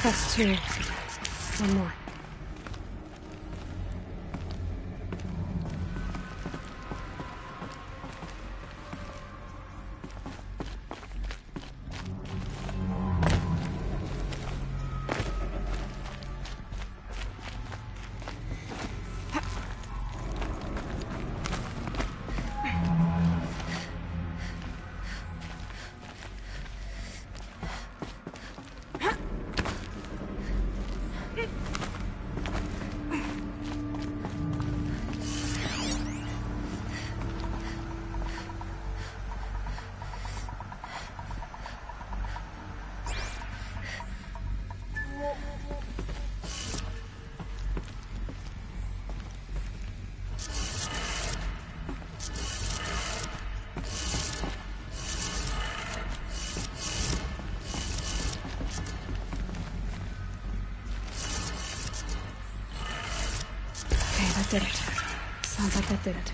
That's two. One more. That did it. Sounds like that did it.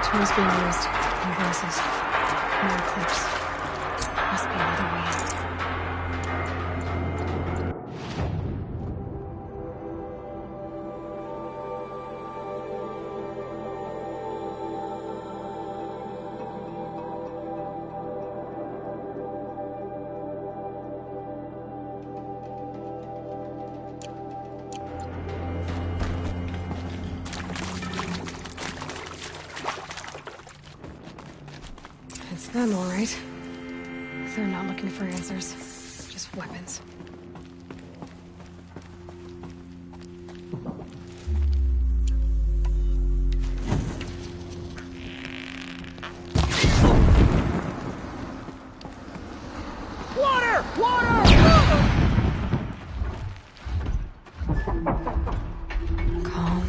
Tools being used. New voices. More clips. Must be another way out. It's them, all right. They're not looking for answers, just weapons. Water! Water! Calm.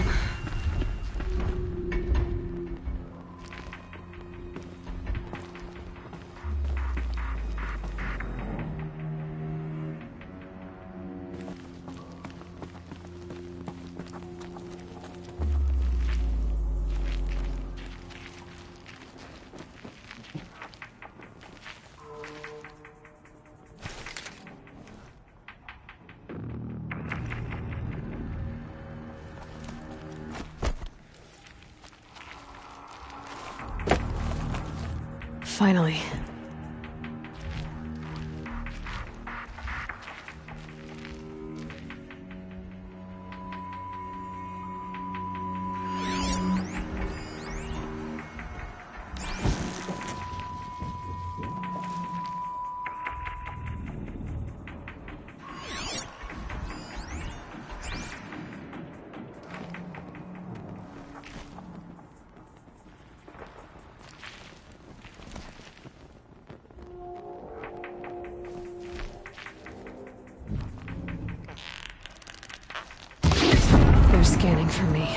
Finally. They're scanning for me.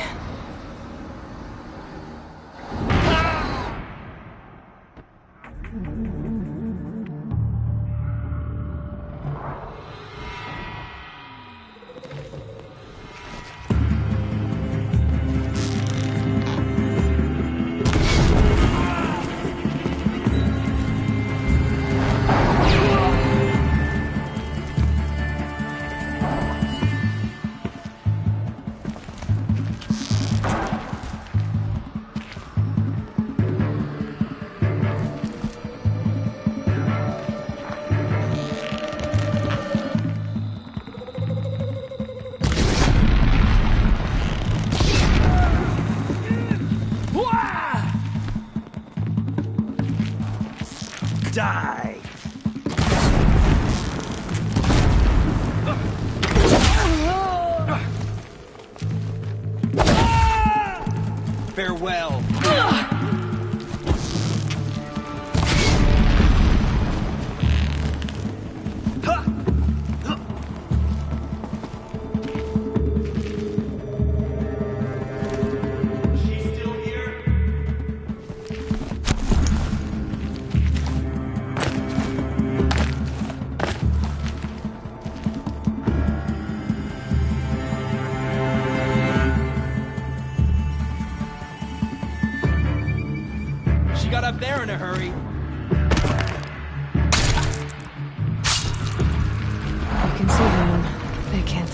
Die! Farewell!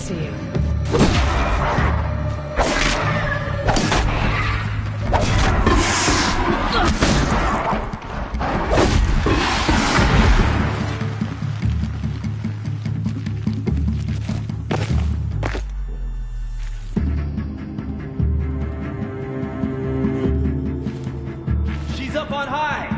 see you. She's up on high!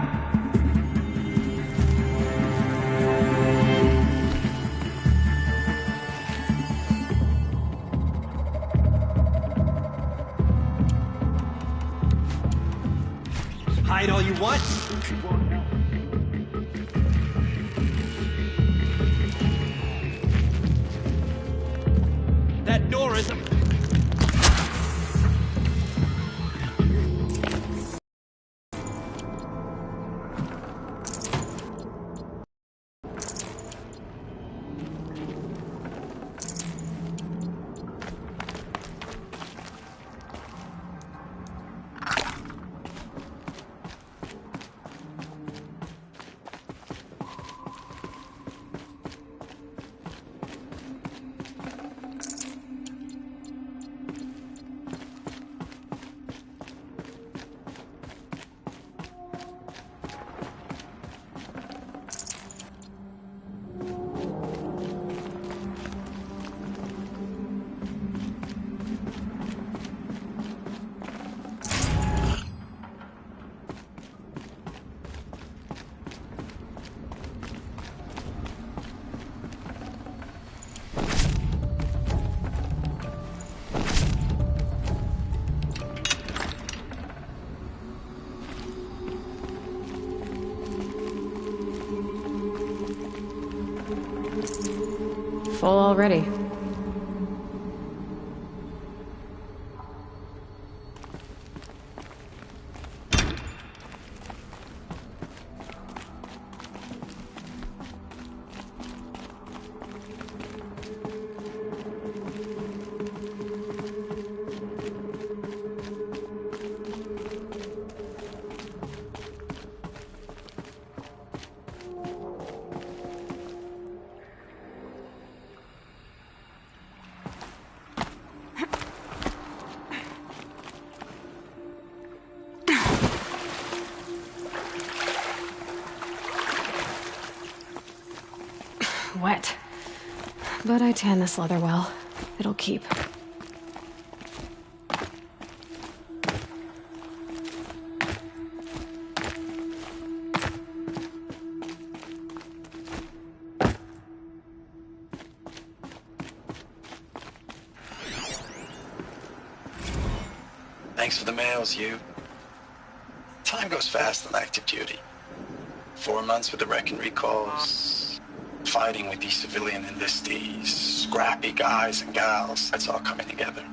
Hide all you want? That door is... Full already. Wet. But I tan this leather well. It'll keep. Thanks for the mails, you. Time goes fast on active duty. 4 months with the wreck and recalls. Fighting with these civilian enlistees, scrappy guys and gals, that's all coming together.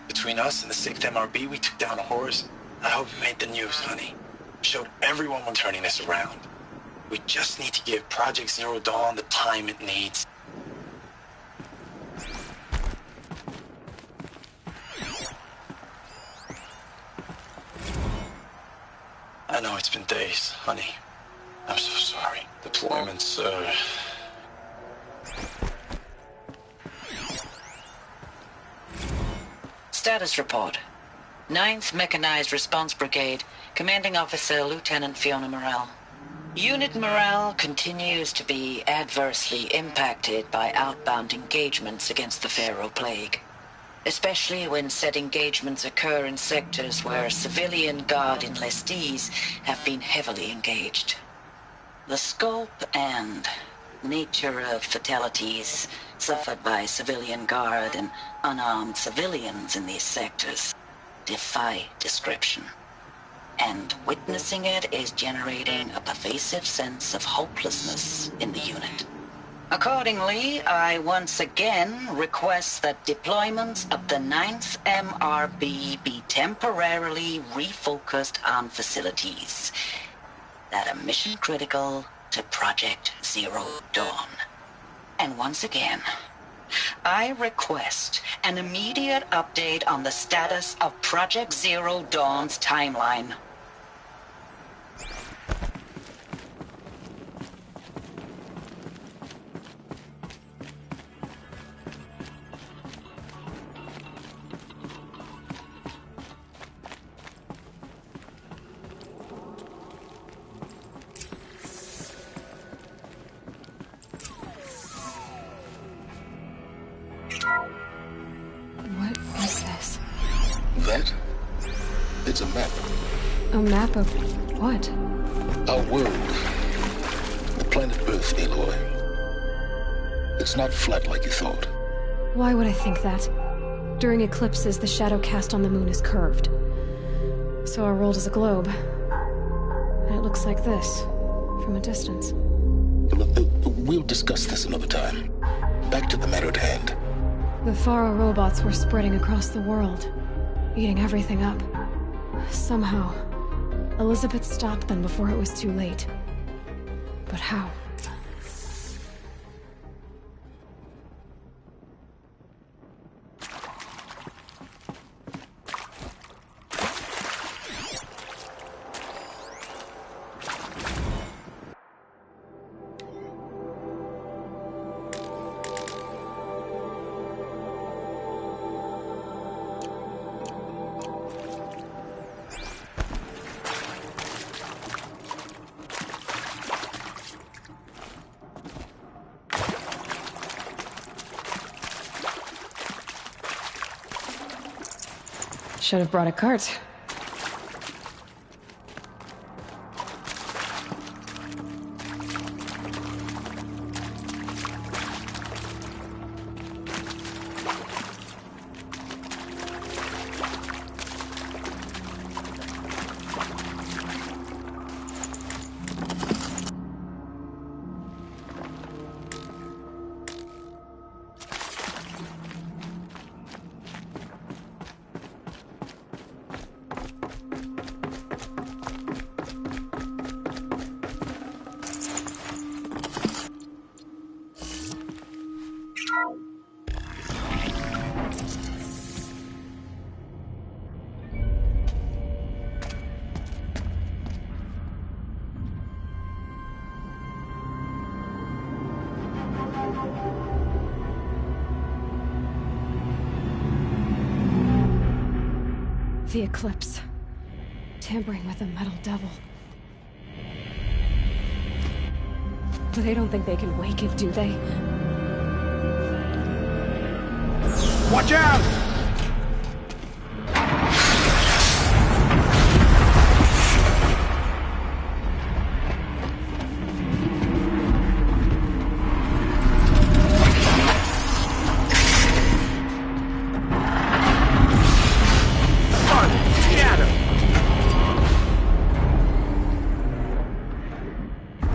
Between us and the 6th MRB, we took down a horse. I hope we made the news, honey. Showed everyone we're turning this around. We just need to give Project Zero Dawn the time it needs. I know it's been days, honey. I'm so sorry. Deployments, Status report. 9th Mechanized Response Brigade, Commanding Officer Lieutenant Fiona Morrell. Unit morale continues to be adversely impacted by outbound engagements against the Pharaoh Plague, especially when said engagements occur in sectors where civilian guard enlistees have been heavily engaged. The scope and nature of fatalities suffered by civilian guard and unarmed civilians in these sectors defy description. And witnessing it is generating a pervasive sense of hopelessness in the unit. Accordingly, I once again request that deployments of the 9th MRB be temporarily refocused on facilities that are mission critical to Project Zero Dawn. And once again, I request an immediate update on the status of Project Zero Dawn's timeline. is a map. A map of what? Our world. The planet Earth, Aloy. It's not flat like you thought. Why would I think that? During eclipses, the shadow cast on the moon is curved. So our world is a globe. And it looks like this, from a distance. We'll discuss this another time. Back to the matter at hand. The Faro robots were spreading across the world, eating everything up. Somehow, Elizabeth stopped them before it was too late. But how? Should have brought a cart. The eclipse. Tampering with the metal devil. They don't think they can wake it, do they? Watch out!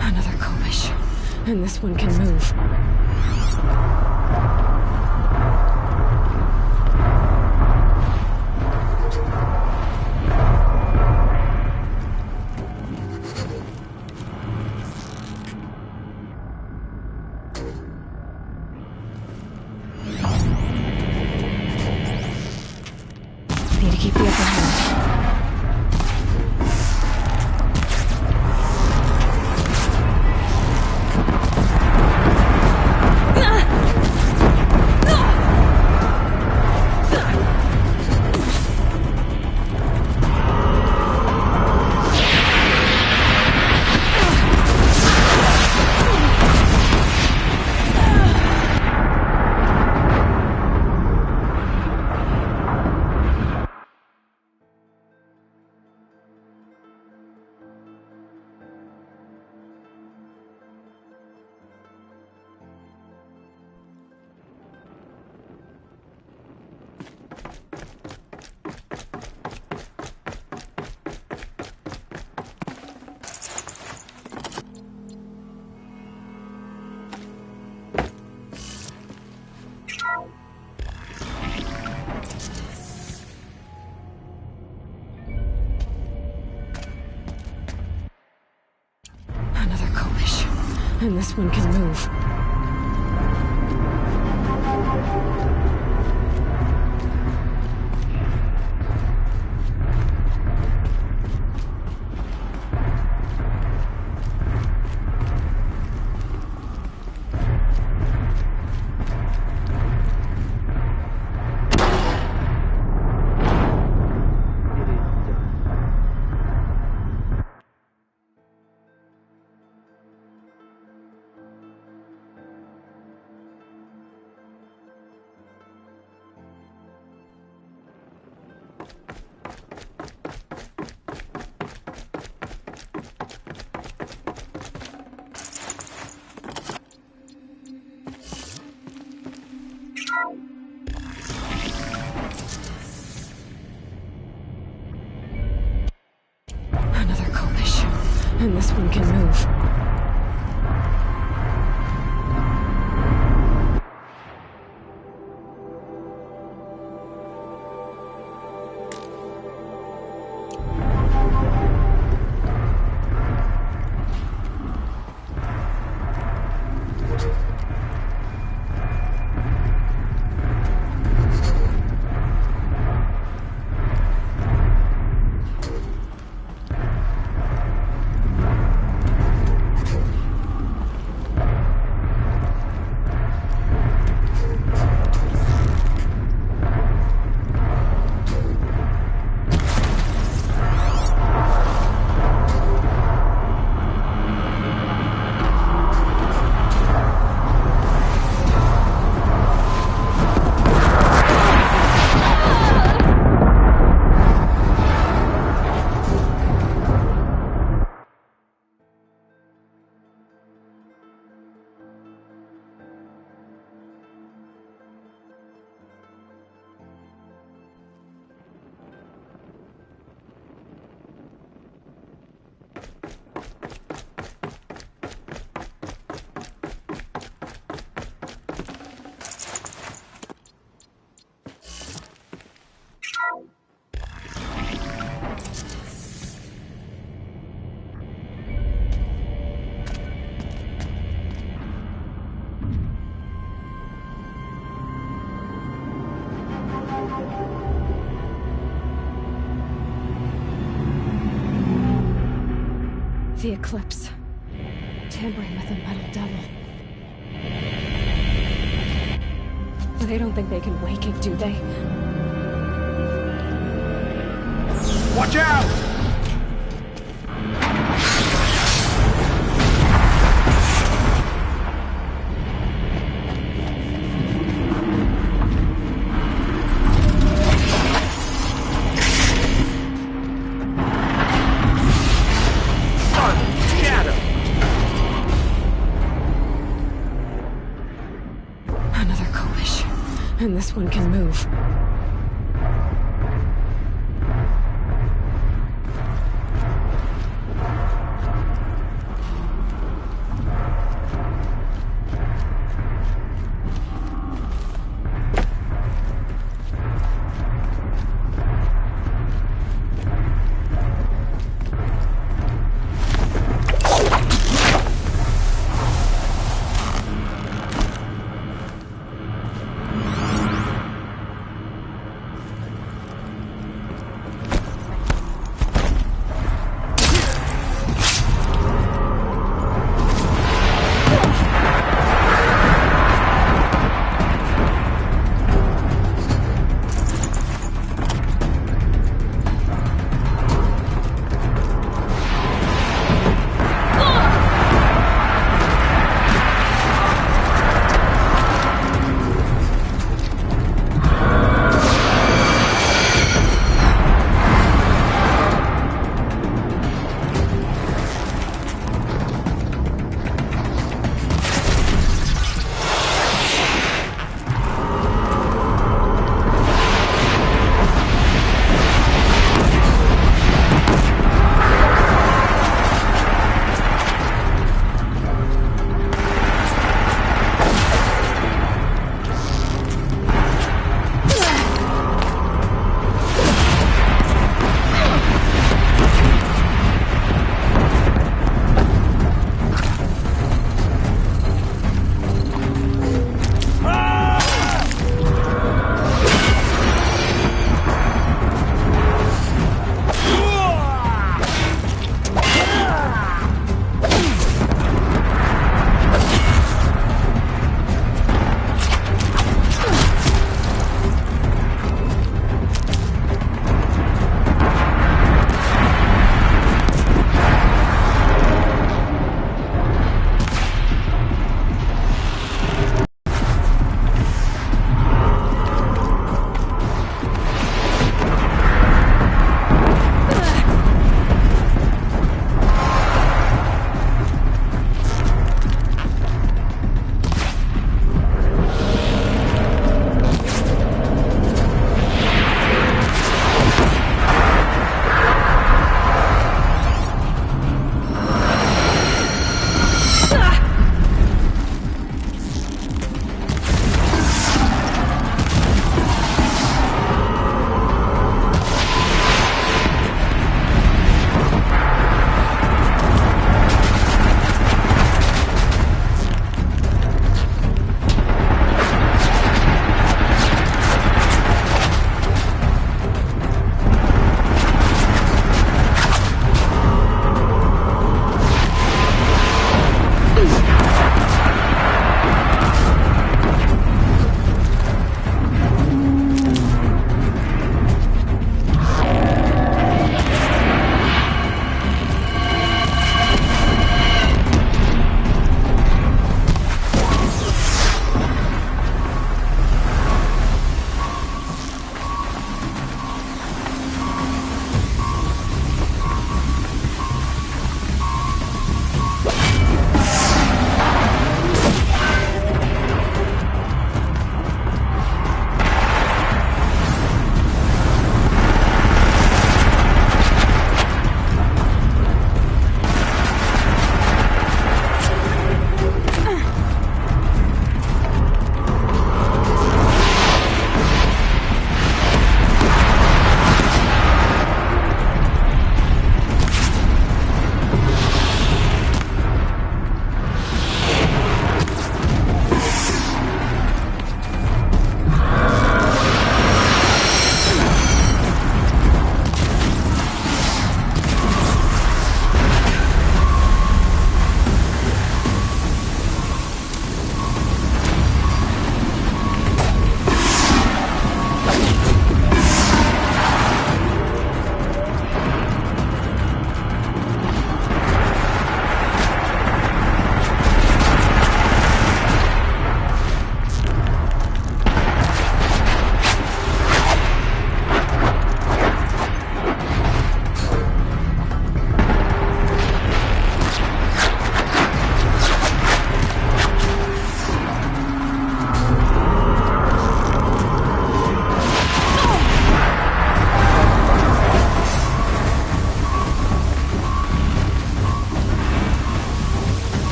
Another Komish. And this one can move. Need to keep the upper hand. Another Komish. And this one can move. one can move. The Eclipse. Tampering with a metal devil. They don't think they can wake it, do they? Watch out! Another coalition. And this one can move.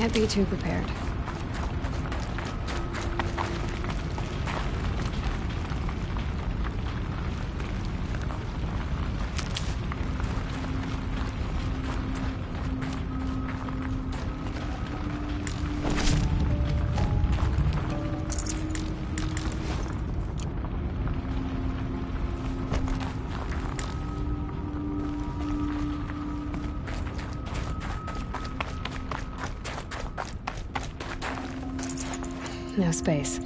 Can't be too prepared. No space.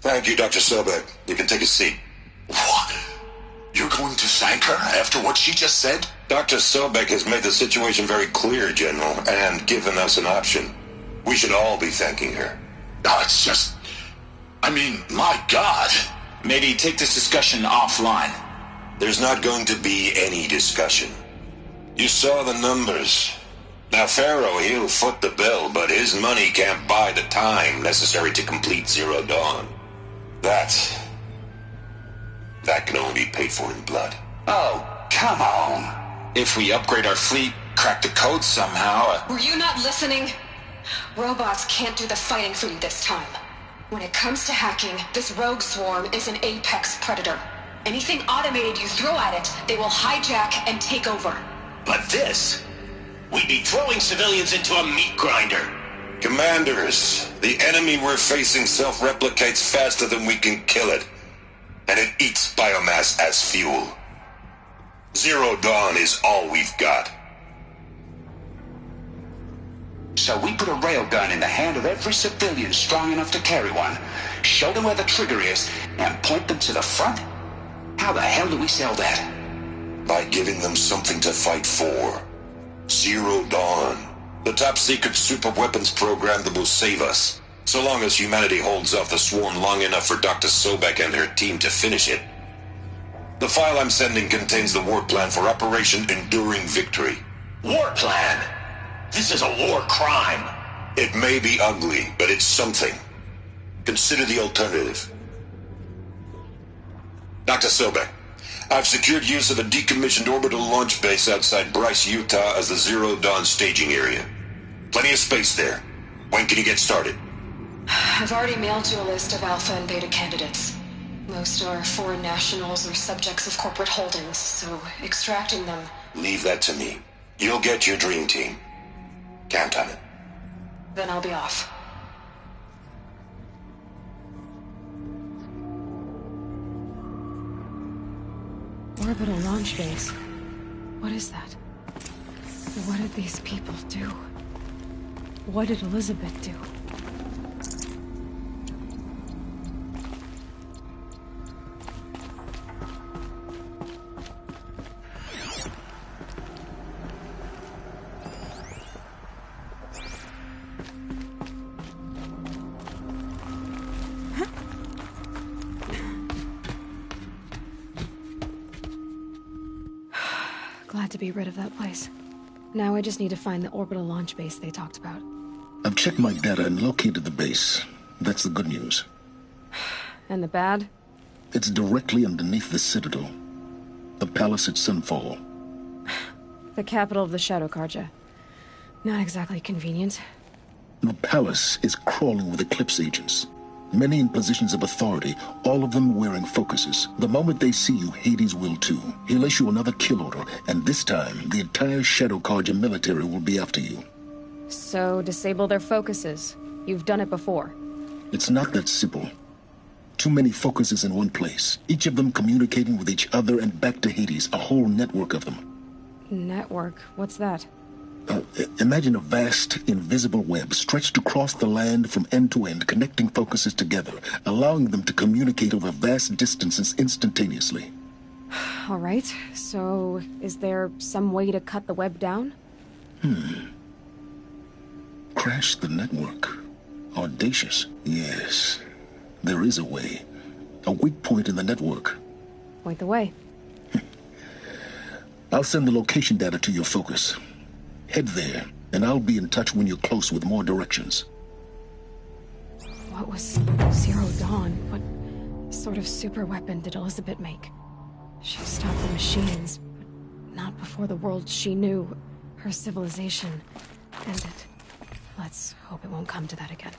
Thank you, Dr. Sobek. You can take a seat. What? You're going to thank her after what she just said? Dr. Sobek has made the situation very clear, General, and given us an option. We should all be thanking her. No, it's just... I mean, my God. Maybe take this discussion offline. There's not going to be any discussion. You saw the numbers. Now, Pharaoh, he'll foot the bill, but his money can't buy the time necessary to complete Zero Dawn. That can only be paid for in blood. Oh, come on. If we upgrade our fleet, crack the code somehow... Were you not listening? Robots can't do the fighting for you this time. When it comes to hacking, this rogue swarm is an apex predator. Anything automated you throw at it, they will hijack and take over. But this... We'd be throwing civilians into a meat grinder. Commanders, the enemy we're facing self-replicates faster than we can kill it. And it eats biomass as fuel. Zero Dawn is all we've got. So we put a railgun in the hand of every civilian strong enough to carry one, show them where the trigger is, and point them to the front? How the hell do we sell that? By giving them something to fight for. Zero Dawn. The top-secret super-weapons program that will save us. So long as humanity holds off the swarm long enough for Dr. Sobek and her team to finish it. The file I'm sending contains the war plan for Operation Enduring Victory. War plan? This is a war crime. It may be ugly, but it's something. Consider the alternative. Dr. Sobek, I've secured use of a decommissioned orbital launch base outside Bryce, Utah as the Zero Dawn staging area. Plenty of space there. When can you get started? I've already mailed you a list of alpha and beta candidates. Most are foreign nationals or subjects of corporate holdings, so extracting them... Leave that to me. You'll get your dream team. Count on it. Then I'll be off. Orbital launch base. What is that? What did these people do? What did Elizabeth do? Glad to be rid of that place. Now I just need to find the orbital launch base they talked about. I've checked my data and located the base. That's the good news. And the bad? It's directly underneath the Citadel. The palace at Sunfall. The capital of the Shadow Carja. Not exactly convenient. The palace is crawling with Eclipse agents. Many in positions of authority, all of them wearing focuses. The moment they see you, Hades will too. He'll issue another kill order, and this time, the entire Shadow Carja military will be after you. So, disable their focuses. You've done it before. It's not that simple. Too many focuses in one place, each of them communicating with each other and back to Hades, a whole network of them. Network? What's that? Imagine a vast, invisible web stretched across the land from end to end, connecting focuses together, allowing them to communicate over vast distances instantaneously. All right, so is there some way to cut the web down? Crash the network. Audacious. Yes, there is a way. A weak point in the network. Point the way. I'll send the location data to your focus. Head there, and I'll be in touch when you're close with more directions. What was Zero Dawn? What sort of super weapon did Elizabeth make? She stopped the machines, but not before the world she knew, her civilization, ended. Let's hope it won't come to that again.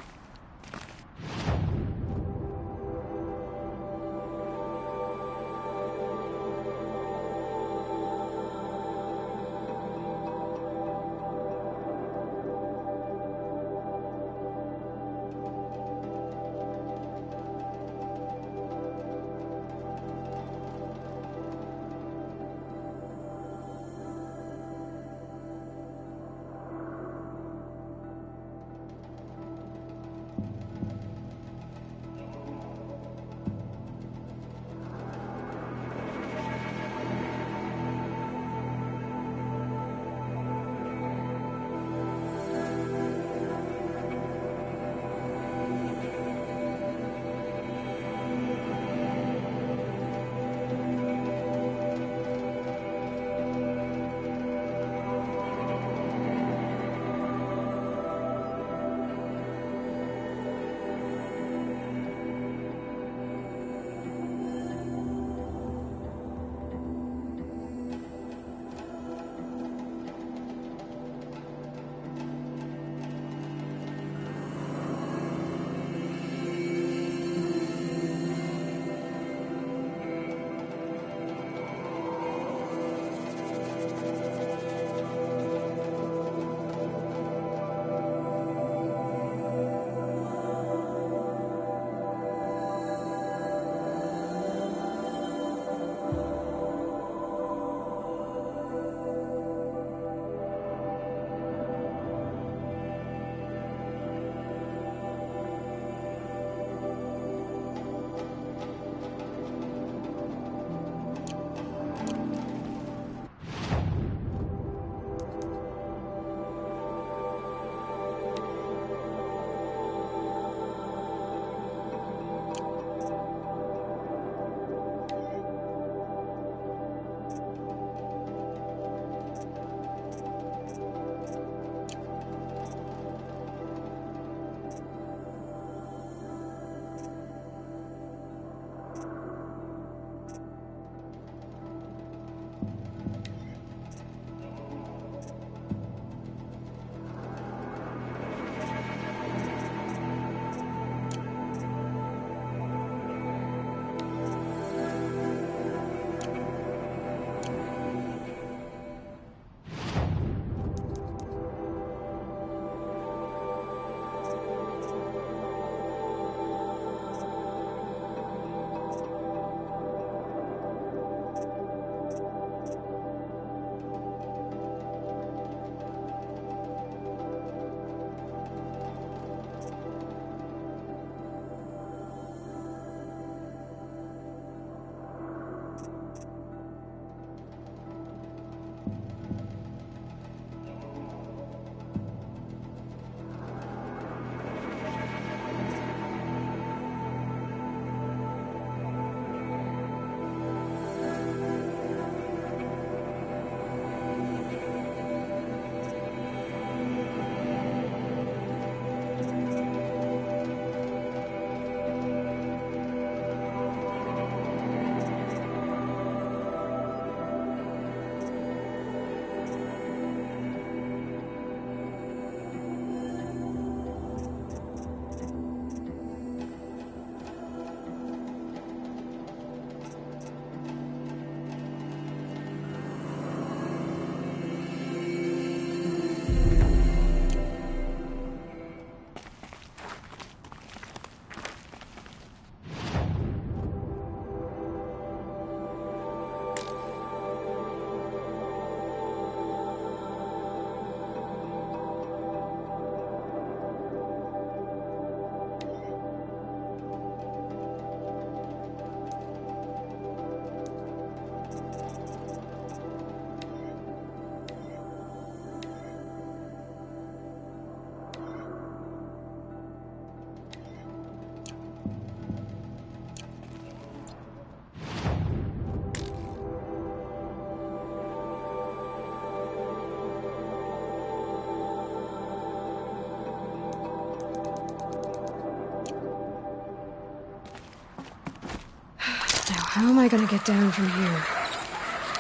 how am I gonna get down from here?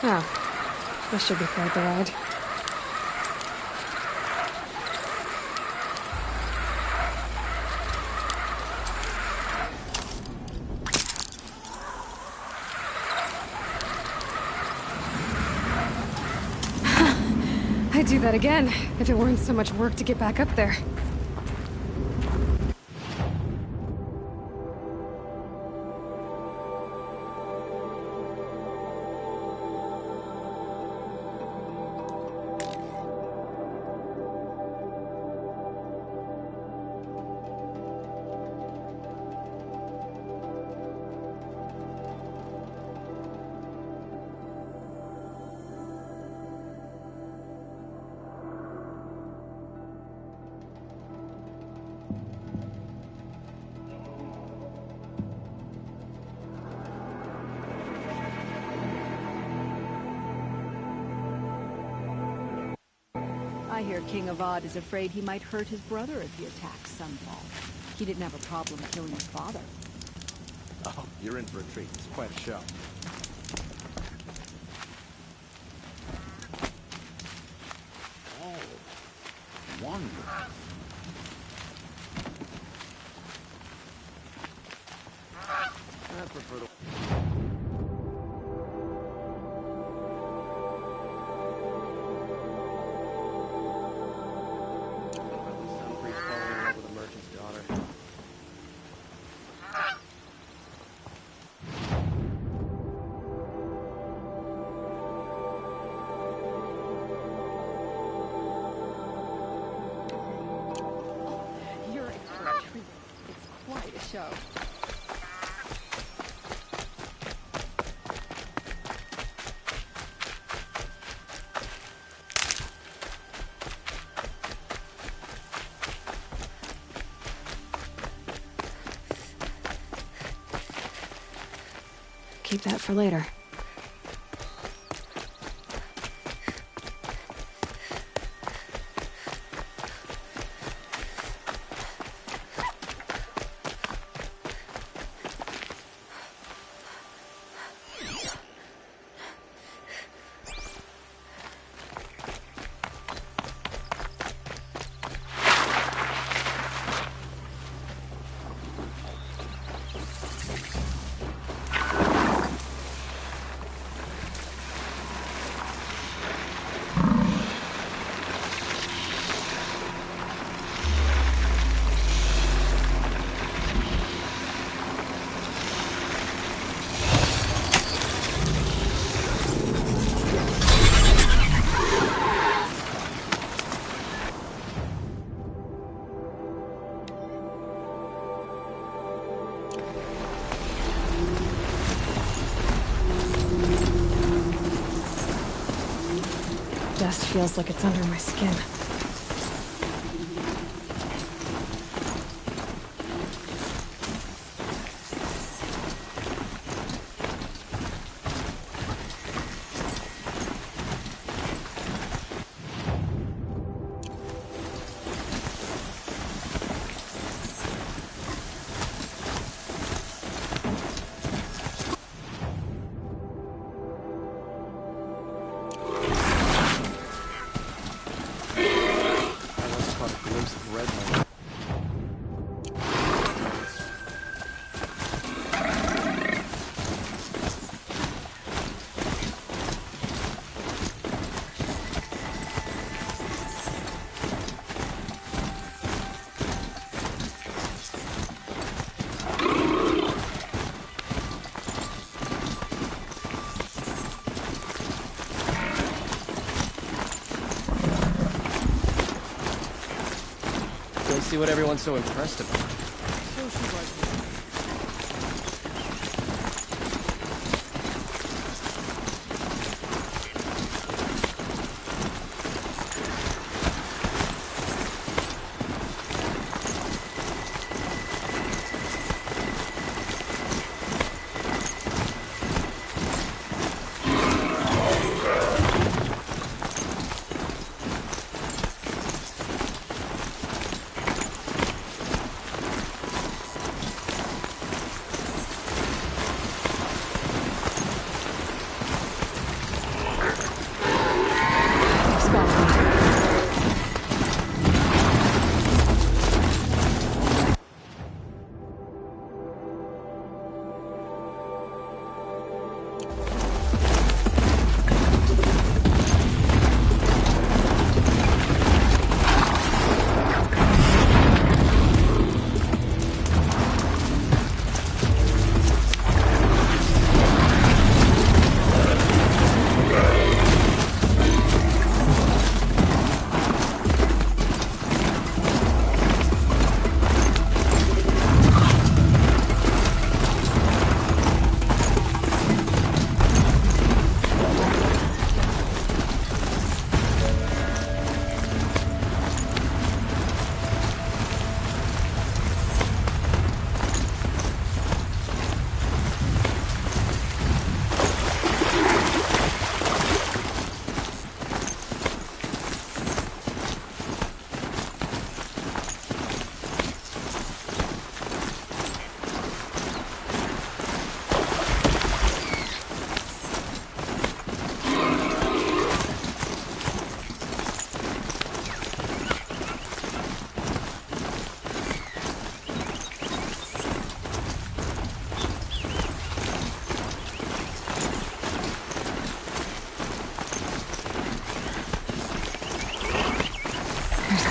Oh, this should be quite the ride. I'd do that again, if it weren't so much work to get back up there. I hear King Avad is afraid he might hurt his brother if he attacks Sunfall. He didn't have a problem killing his father. Oh, you're in for a treat. It's quite a show. Oh, wonderful. I prefer to... Show. Keep that for later. Dust feels like it's under my skin. See what everyone's so impressed about.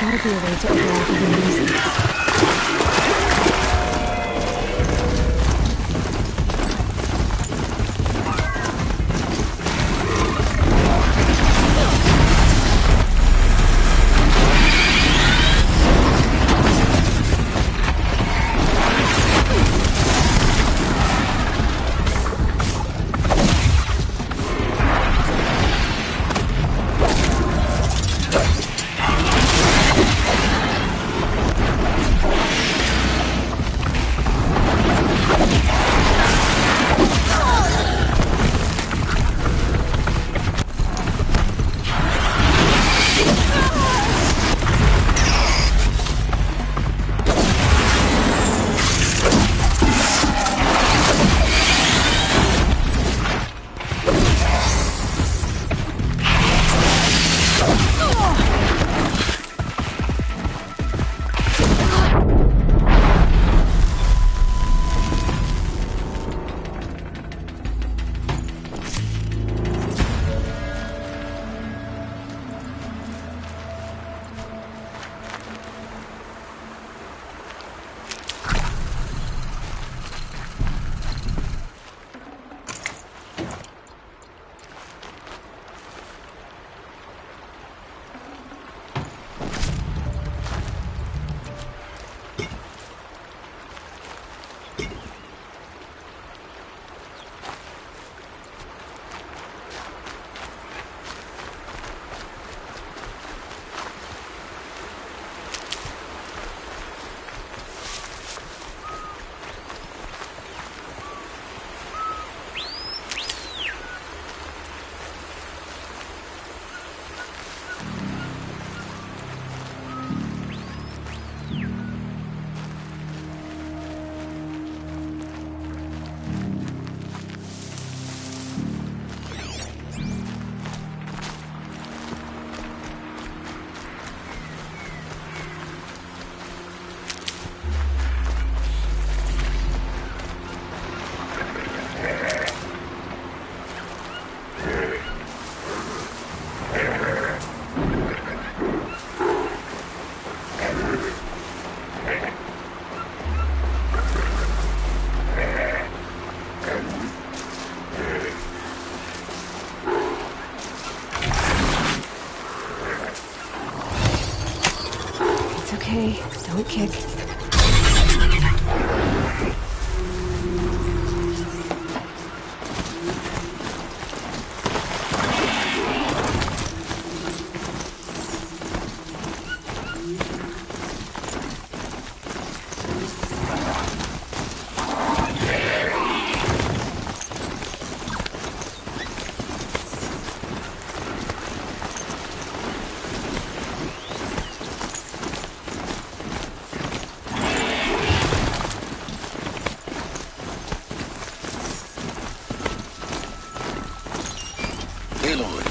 gotta be a way to override even these things. Okay, don't kick. Aloy,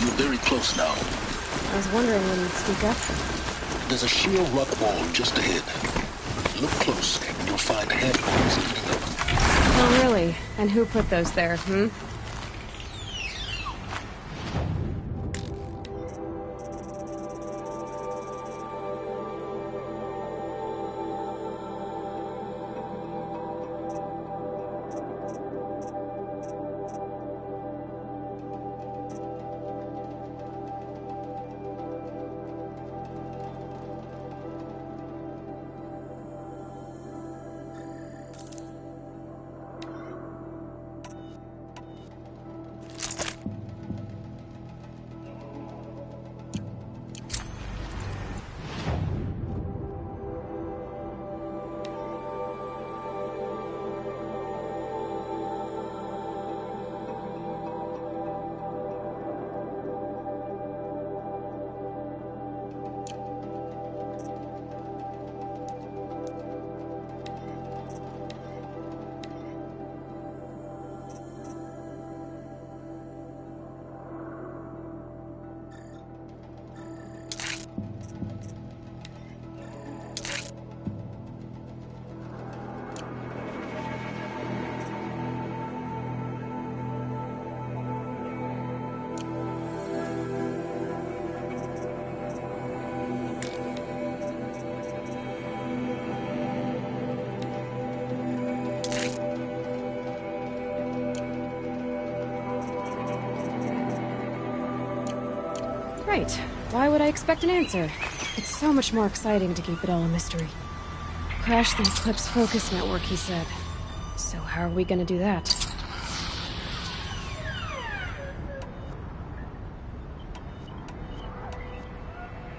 you're very close now. I was wondering when you'd speak up. There's a sheer rock wall just ahead. Look close, and you'll find handholds leading up. Oh, really? And who put those there, hmm? Right. Why would I expect an answer? It's so much more exciting to keep it all a mystery. Crash the Eclipse focus network, he said. So how are we gonna do that?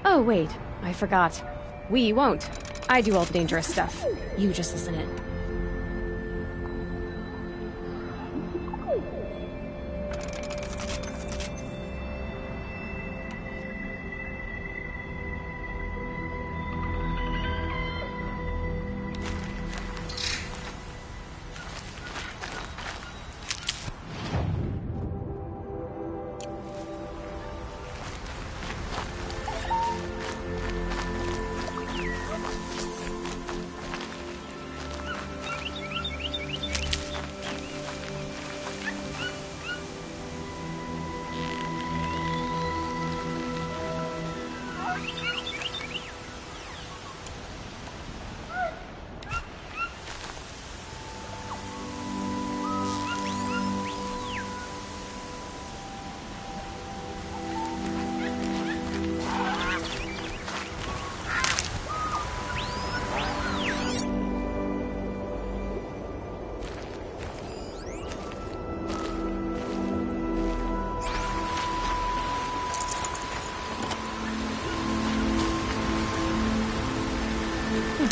Oh, wait. I forgot. We won't. I do all the dangerous stuff. You just listen in.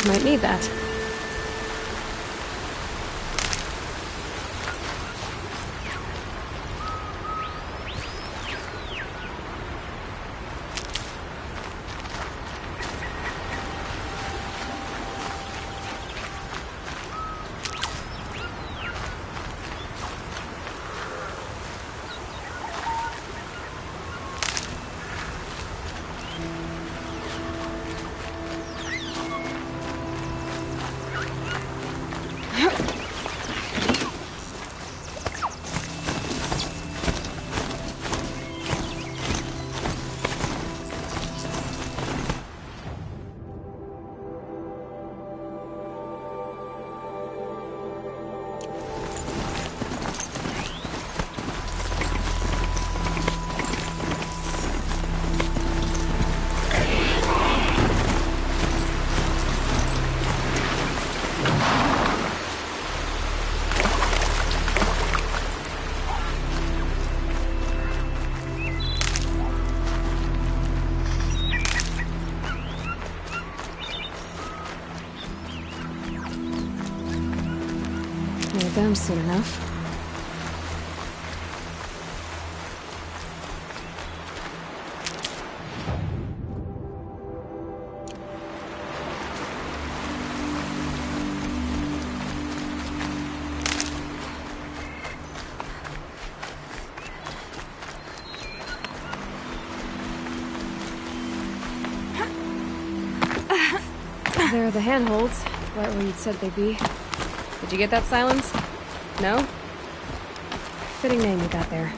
Might need that. Them soon enough. There are the handholds, right where you'd said they'd be. Did you get that, Silence? No? Fitting name you got there.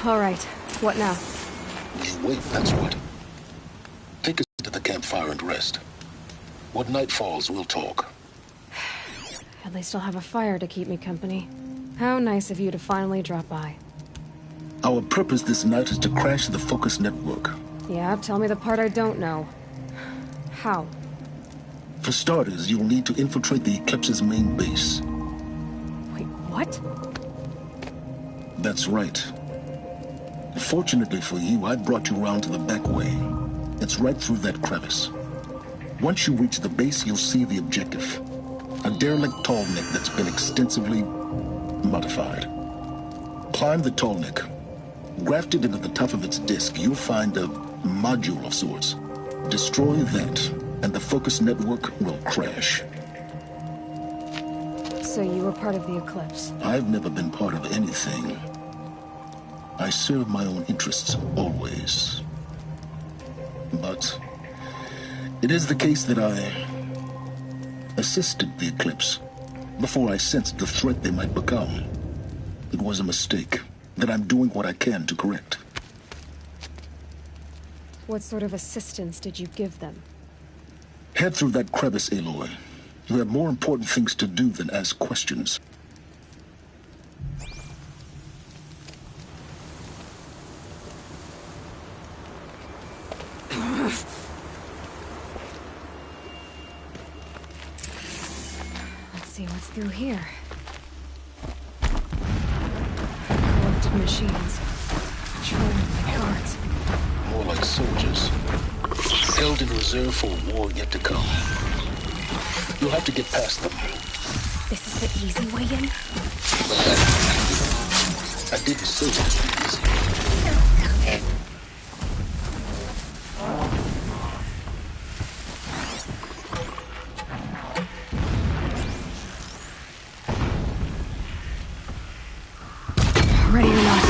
All right. What now? You wait, that's what. Take us to the campfire and rest. When night falls, we'll talk. At least I'll have a fire to keep me company. How nice of you to finally drop by. Our purpose this night is to crash the Focus network. Yeah, tell me the part I don't know. How? For starters, you'll need to infiltrate the Eclipse's main base. Wait, what? That's right. Fortunately for you, I brought you round to the back way. It's right through that crevice. Once you reach the base, you'll see the objective. A derelict tall neck that's been extensively modified. Climb the tall neck. Grafted into the top of its disk, you'll find a module of sorts. Destroy that, and the Focus network will crash. So you were part of the Eclipse? I've never been part of anything. I serve my own interests, always. But it is the case that I assisted the Eclipse before I sensed the threat they might become. It was a mistake that I'm doing what I can to correct. What sort of assistance did you give them? Head through that crevice, Aloy. You have more important things to do than ask questions. Let's see what's through here. Corrupted machines. Patrolling like guards. More like soldiers. Held in reserve for a war yet to come. You'll have to get past them. This is the easy way in? I didn't say it was easy. Ready or not.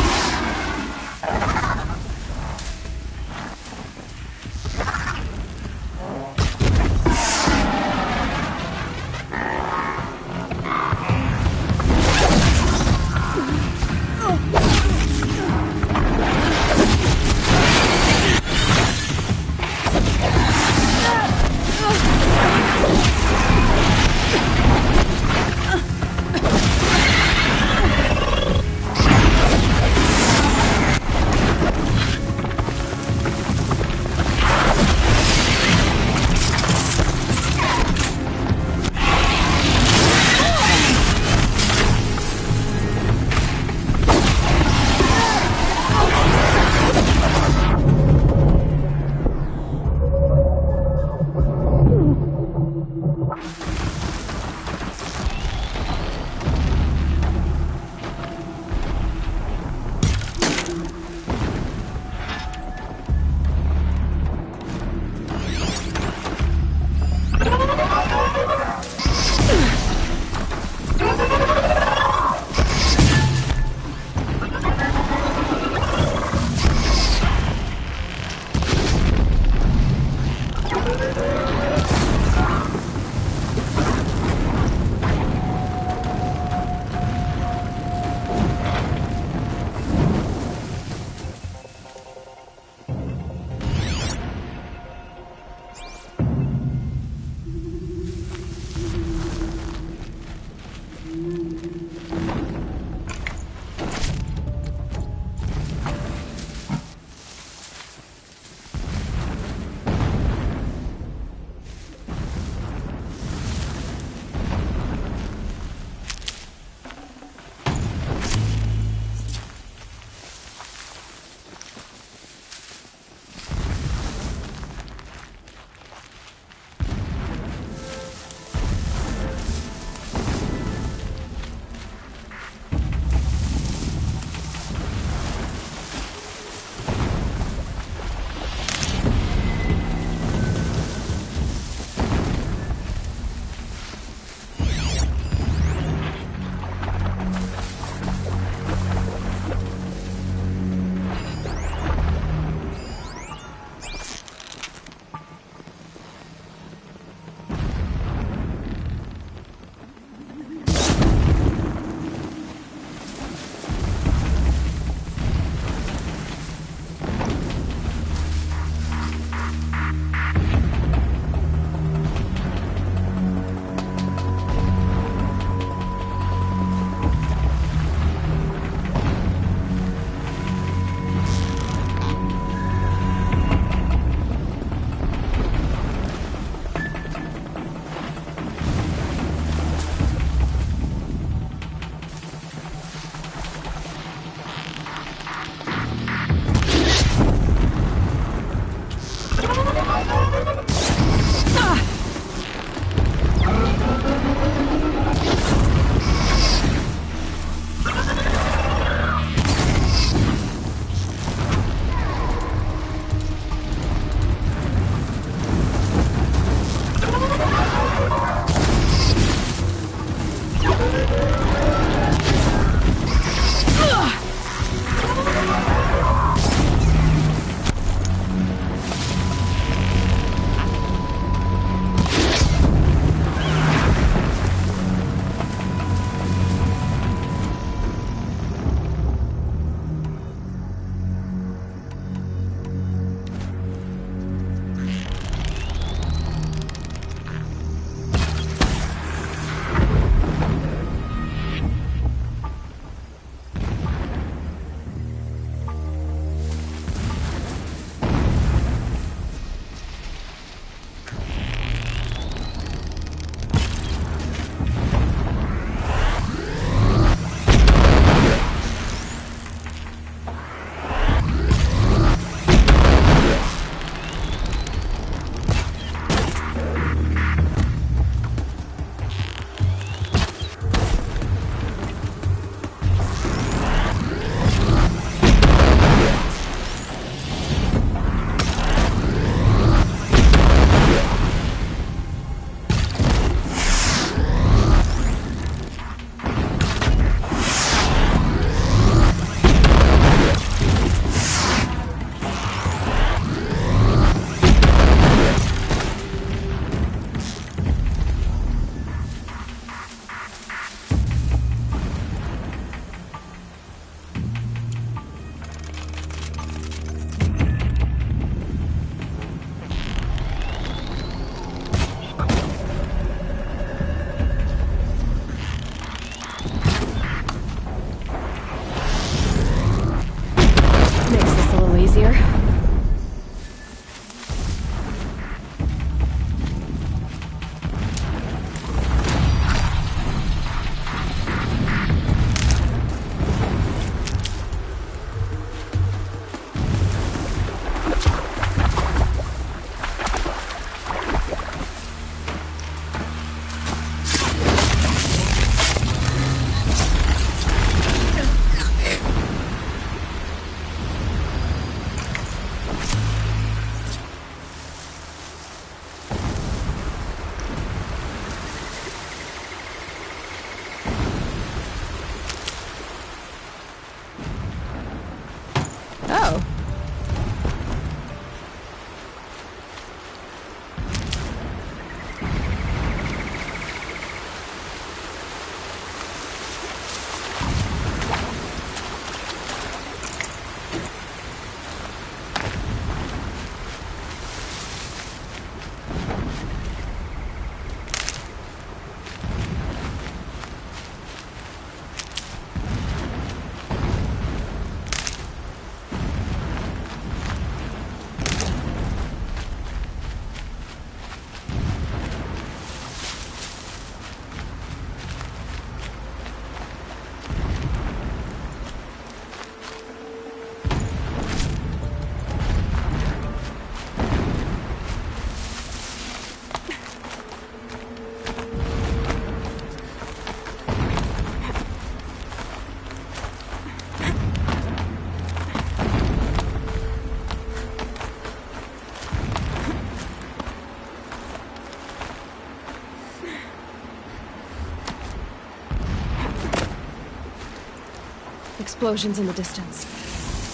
Explosions in the distance.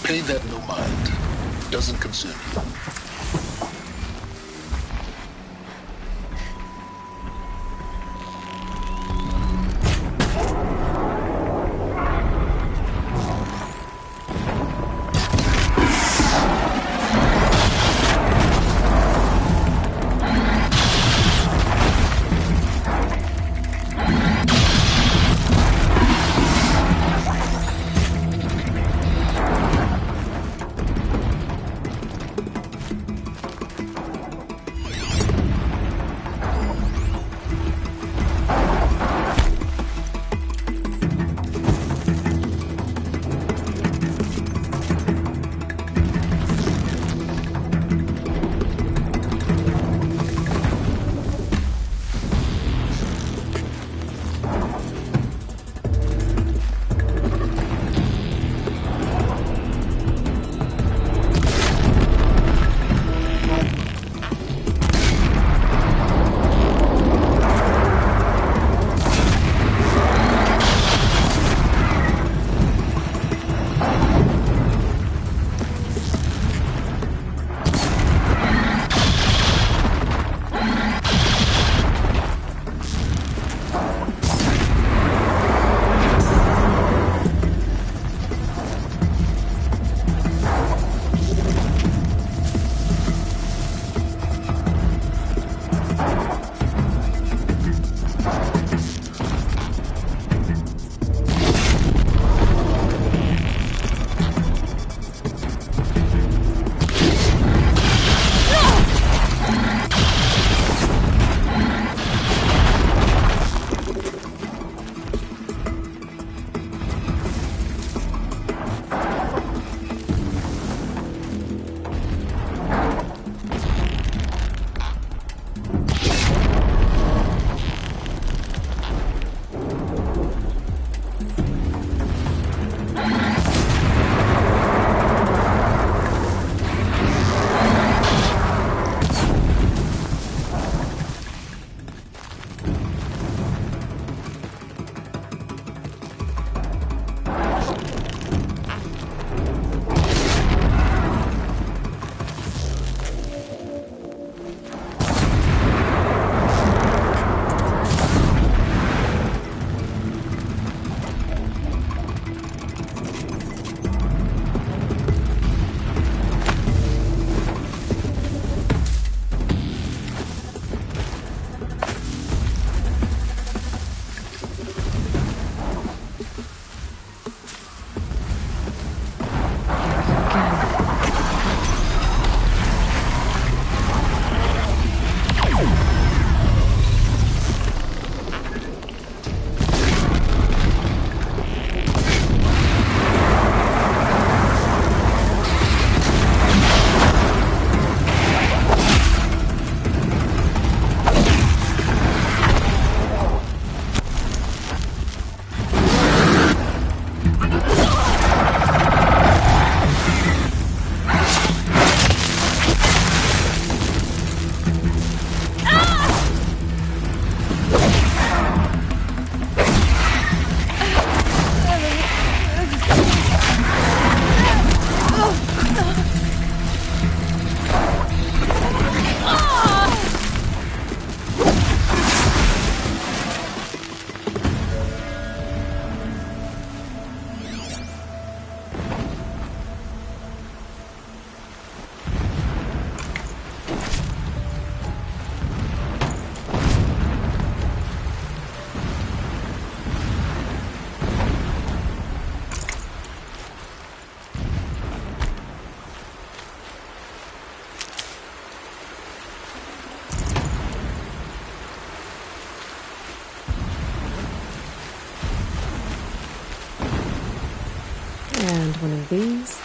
Pay that no mind. Doesn't concern you. And one of these.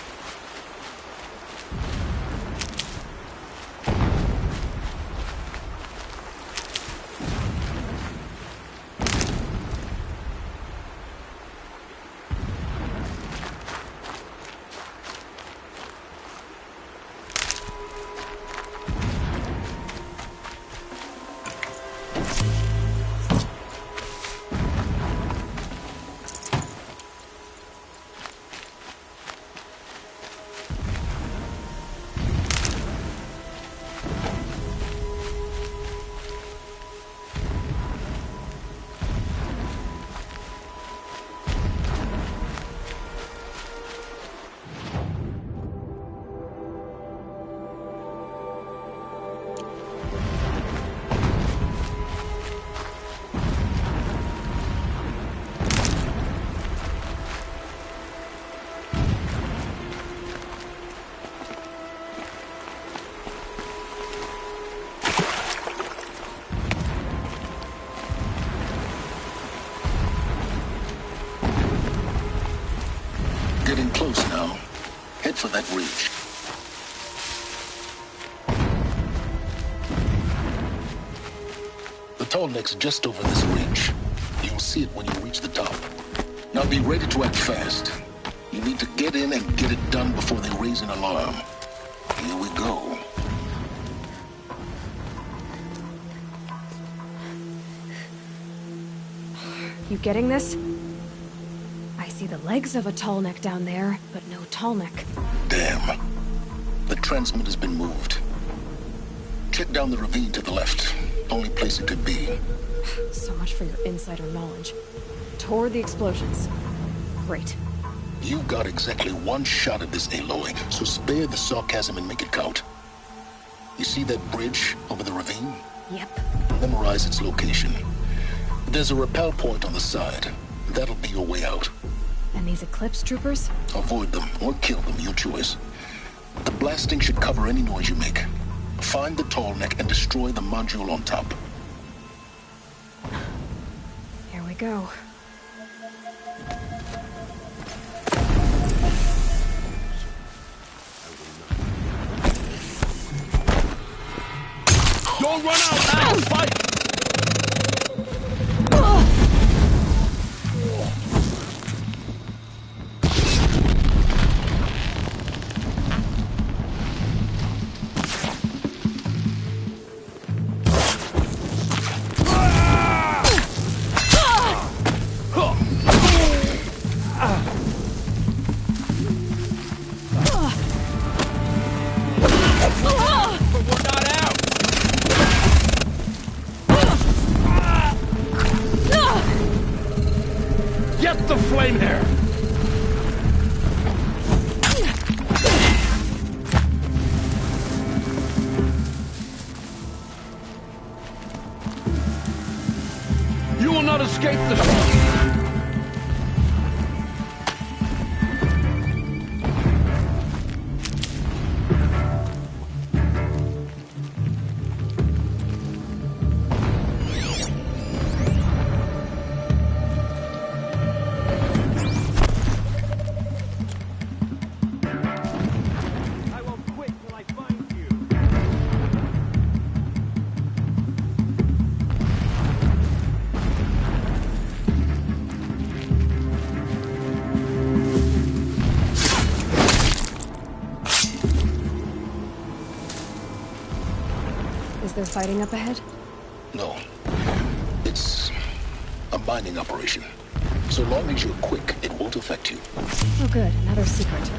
for that ridge. The tall neck's just over this ridge. You'll see it when you reach the top. Now be ready to act fast. You need to get in and get it done before they raise an alarm. Here we go. You getting this? I see the legs of a tall neck down there, but no tall neck. Damn. The transmitter's been moved. Check down the ravine to the left. Only place it could be. So much for your insider knowledge. Toward the explosions. Great. You got exactly one shot at this, Aloy, so spare the sarcasm and make it count. You see that bridge over the ravine? Yep. Memorize its location. There's a rappel point on the side. That'll be your way out. And these Eclipse troopers? Avoid them or kill them, your choice. The blasting should cover any noise you make. Find the tall neck and destroy the module on top. Here we go. Don't run out now! Fight! Escape the... Is there fighting up ahead? No. It's a mining operation. So long as you're quick, it won't affect you. Oh good, another secret.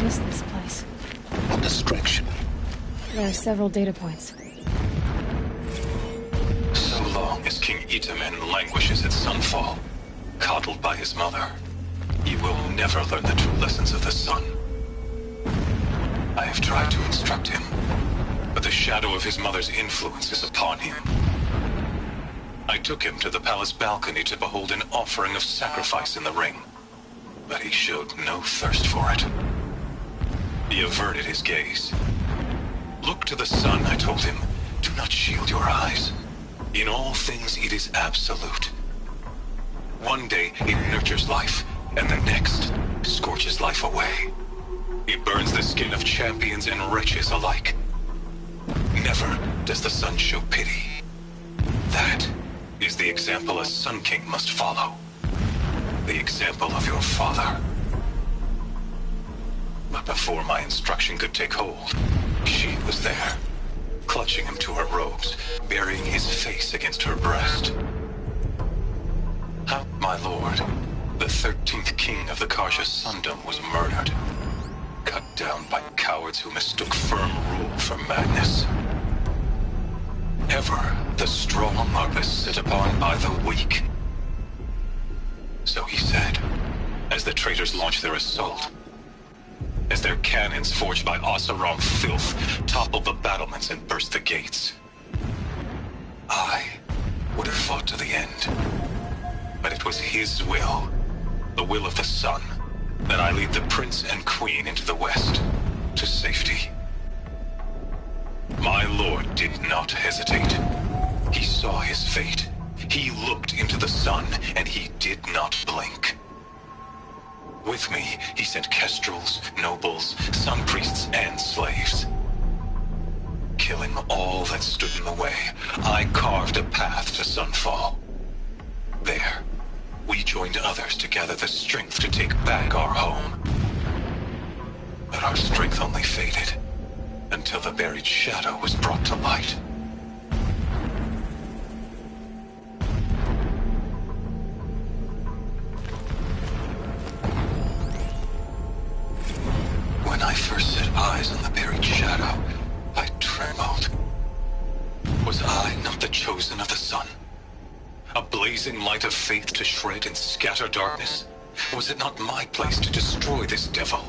This place. A distraction. There are several data points. So long as King Itamen languishes at Sunfall, coddled by his mother, he will never learn the true lessons of the sun. I have tried to instruct him, but the shadow of his mother's influence is upon him. I took him to the palace balcony to behold an offering of sacrifice in the ring, but he showed no thirst for it. He averted his gaze. Look to the sun, I told him. Do not shield your eyes. In all things, it is absolute. One day, it nurtures life, and the next, scorches life away. It burns the skin of champions and wretches alike. Never does the sun show pity. That is the example a Sun King must follow. The example of your father. But before my instruction could take hold, she was there. clutching him to her robes, burying his face against her breast. How, my lord, the 13th king of the Karja Sundom was murdered, cut down by cowards who mistook firm rule for madness. Ever the strong are beset upon by the weak. So he said, as the traitors launched their assault, as their cannons forged by Oseram filth toppled the battlements and burst the gates. I would have fought to the end, but it was his will, the will of the sun, that I lead the prince and queen into the west, to safety. My lord did not hesitate. He saw his fate. He looked into the sun, and he did not blink. With me, he sent kestrels, nobles, sun priests, and slaves. Killing all that stood in the way, I carved a path to sunfall. There, we joined others to gather the strength to take back our home. But our strength only faded, until the buried shadow was brought to light. When I first set eyes on the buried shadow, I trembled. Was I not the chosen of the sun? A blazing light of faith to shred and scatter darkness? Was it not my place to destroy this devil?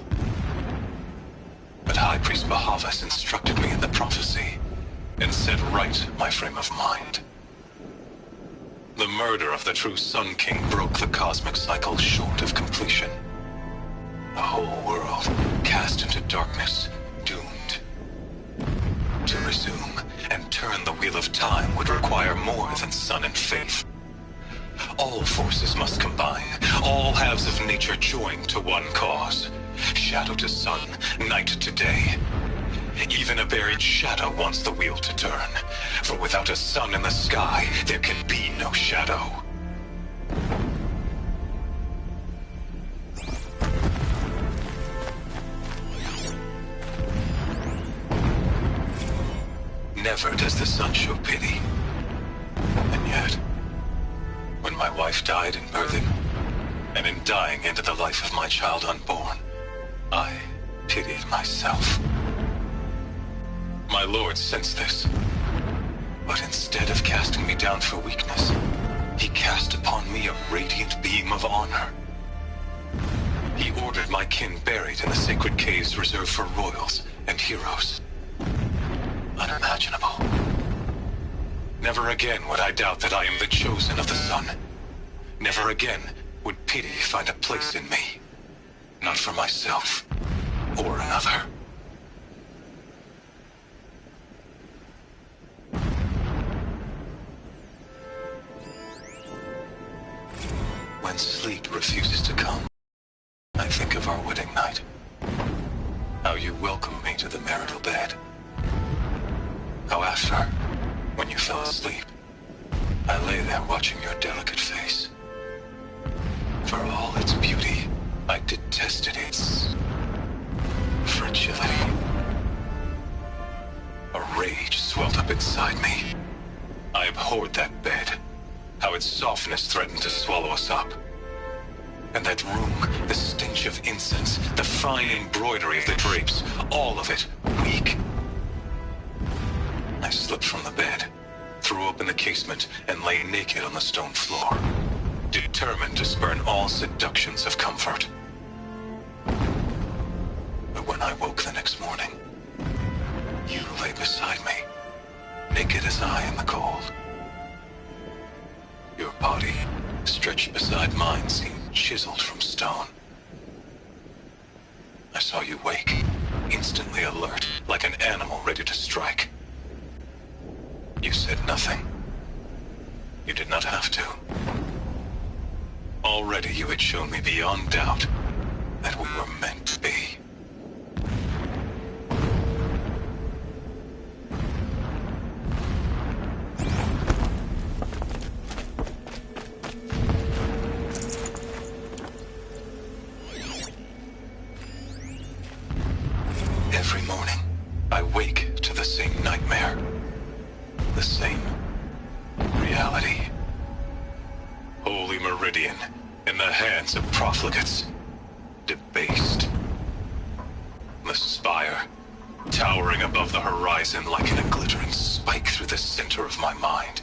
But High Priest Bahavas instructed me in the prophecy, and set right my frame of mind. The murder of the true Sun King broke the cosmic cycle short of completion. The whole world cast into darkness, doomed. To resume and turn the wheel of time would require more than sun and faith. All forces must combine, all halves of nature join to one cause. Shadow to sun, night to day. Even a buried shadow wants the wheel to turn, for without a sun in the sky, there can be no shadow. Never does the sun show pity. And yet, when my wife died in birthing, and in dying ended the life of my child unborn, I pitied myself. My lord sensed this, but instead of casting me down for weakness, he cast upon me a radiant beam of honor. He ordered my kin buried in the sacred caves reserved for royals and heroes. Unimaginable. Never again would I doubt that I am the chosen of the sun. Never again would pity find a place in me. Not for myself or another. When sleep refuses to come, I think of our wedding night. How you welcomed me to the marital bed. How after, when you fell asleep, I lay there watching your delicate face. For all its beauty, I detested its fragility. A rage swelled up inside me. I abhorred that bed, how its softness threatened to swallow us up. And that room, the stench of incense, the fine embroidery of the drapes, all of it weak. I slipped from the bed, threw open the casement, and lay naked on the stone floor, determined to spurn all seductions of comfort. But when I woke the next morning, you lay beside me, naked as I in the cold. Your body, stretched beside mine, seemed chiseled from stone. I saw you wake, instantly alert, like an animal ready to strike. You said nothing. You did not have to. Already you had shown me beyond doubt that we were meant to be. Every morning, I wake to the same nightmare. Holy Meridian, in the hands of profligates. Debased. The spire, towering above the horizon like an glittering spike through the center of my mind.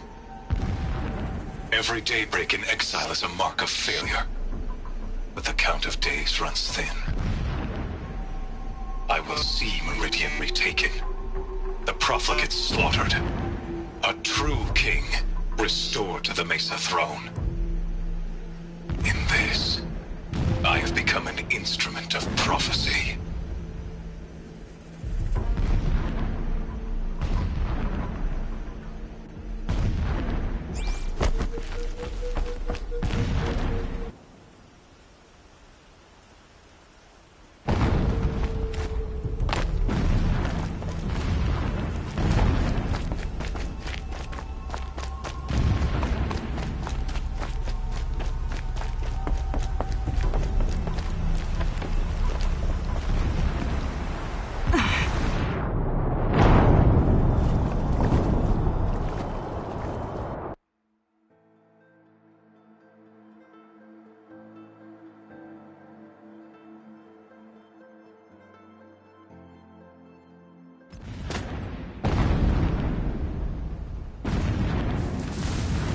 Every daybreak in exile is a mark of failure, but the count of days runs thin. I will see Meridian retaken, the profligates slaughtered, a true king restored to the Mesa throne. In this, I have become an instrument of prophecy.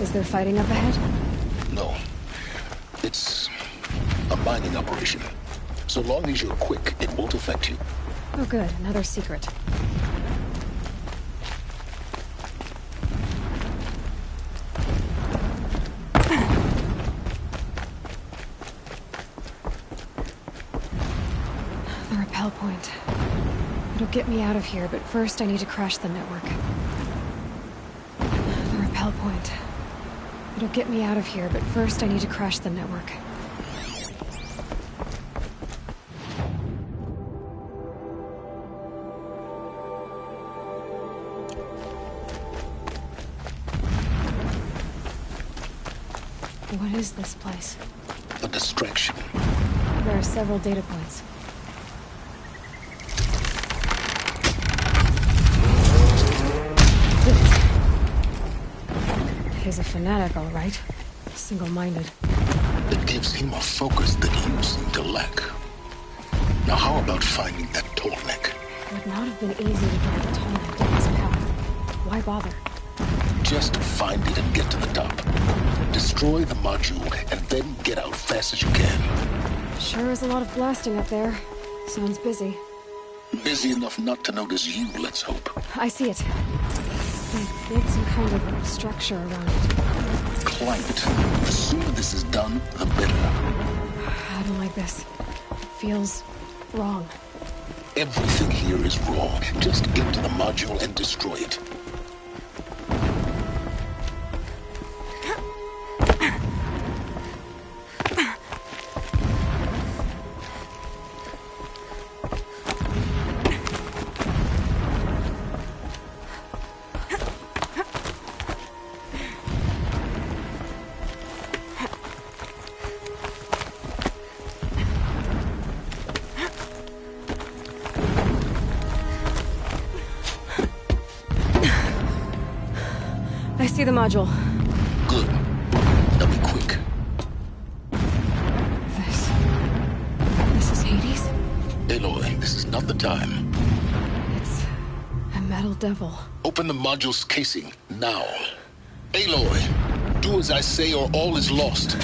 Is there fighting up ahead? No. It's a mining operation. So long as you're quick, it won't affect you. Oh good, another secret. The rappel point. It'll get me out of here, but first I need to crash the network. The rappel point. It'll get me out of here, but first I need to crash the network. What is this place? A distraction. There are several data points. He's a fanatic, all right. Single-minded. It gives him a focus that you seem to lack. Now how about finding that tallneck? It would not have been easy to get the tallneck down his path. Why bother? Just find it and get to the top. Destroy the module and then get out fast as you can. Sure is a lot of blasting up there. Sounds busy. Busy enough not to notice you, let's hope. I see it. They built some kind of structure around it. Climb it. The sooner this is done, the better. I don't like this. It feels wrong. Everything here is wrong. Just get to the module and destroy it. I see the module. Good. Now be quick. This is Hades? Aloy, this is not the time. It's a metal devil. Open the module's casing, now. Aloy, do as I say or all is lost.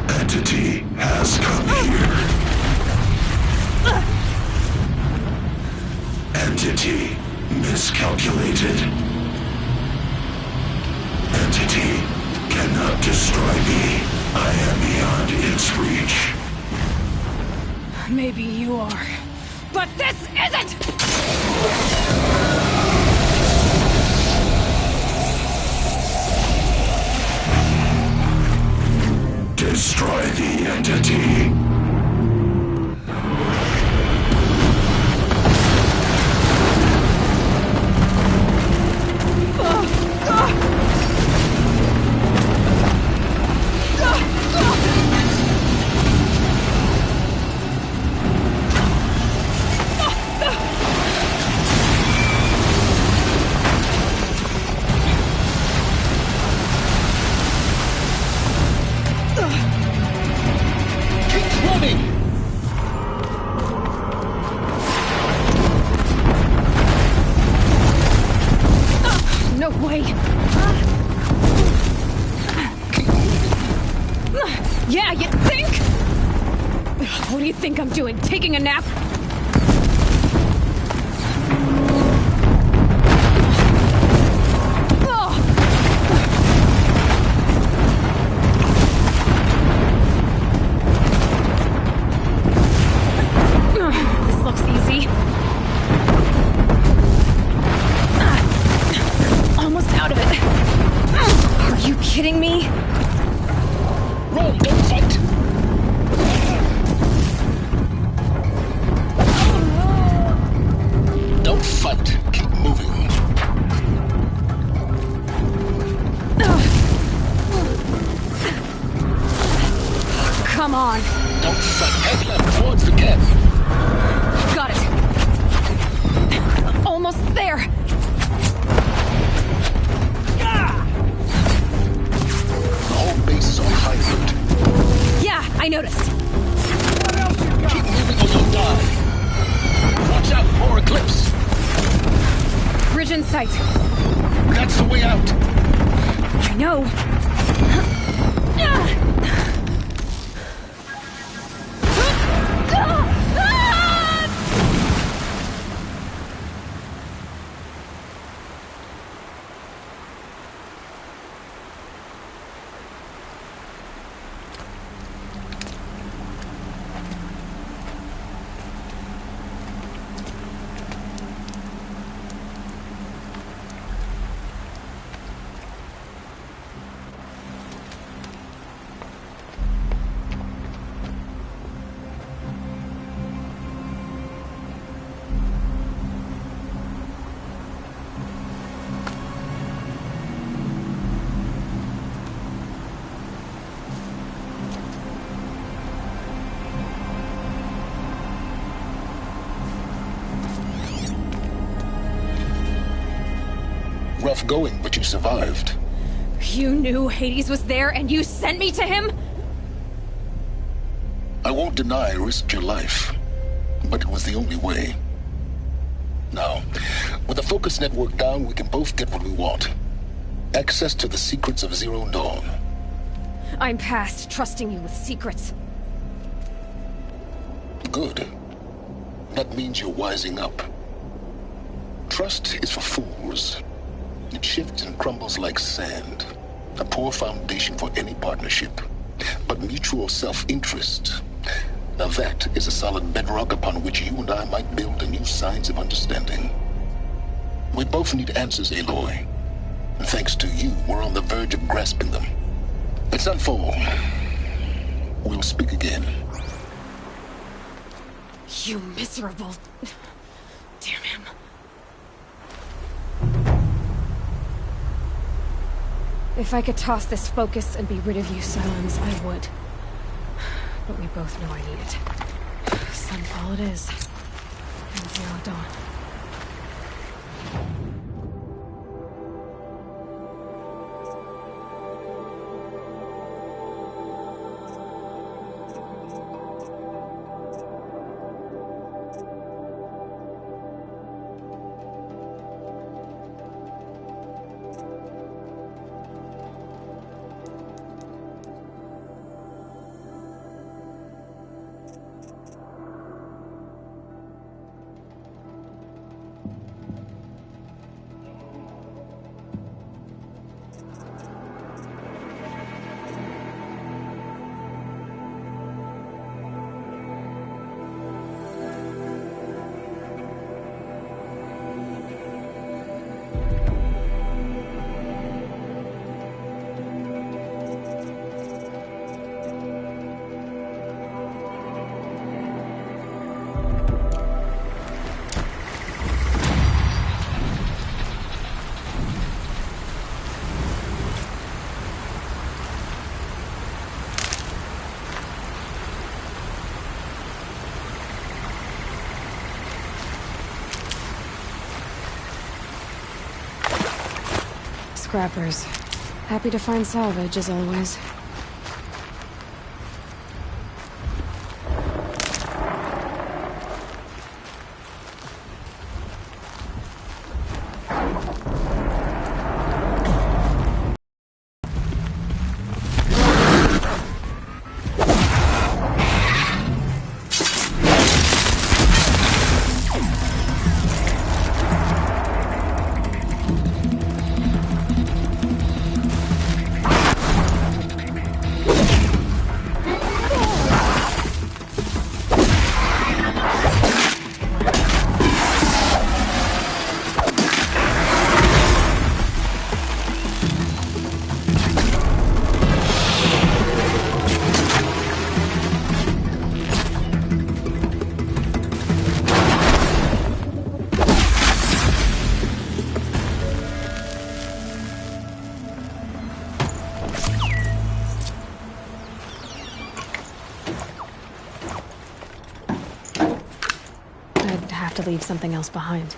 Entity has come here. Entity miscalculated. Entity cannot destroy me. I am beyond its reach. Maybe you are, but this isn't! Destroy the entity. What do you think I'm doing? Taking a nap? This looks easy. Almost out of it. Are you kidding me? Run, don't fight! Don't fight. Keep moving. Come on. Don't fight. Head left towards the camp. Got it. Almost there. The whole base is on high alert. Yeah, I noticed. Keep moving or you'll die. Watch out, more eclipse. Bridge in sight. That's the way out. I know. Rough going, but you survived. You knew Hades was there and you sent me to him? I won't deny I risked your life, but it was the only way. Now, with the focus network down, we can both get what we want. Access to the secrets of Zero Dawn. I'm past trusting you with secrets. Good. That means you're wising up. Trust is for fools. It shifts and crumbles like sand. A poor foundation for any partnership. But mutual self-interest, now that is a solid bedrock upon which you and I might build a new science of understanding. We both need answers, Aloy. And thanks to you, we're on the verge of grasping them. It's unfold. We'll speak again. You miserable... Damn him. If I could toss this focus and be rid of you, Silence, I would. But we both know I need it. Sunfall it is. And Zero Dawn. Scrappers. Happy to find salvage, as always. to leave something else behind.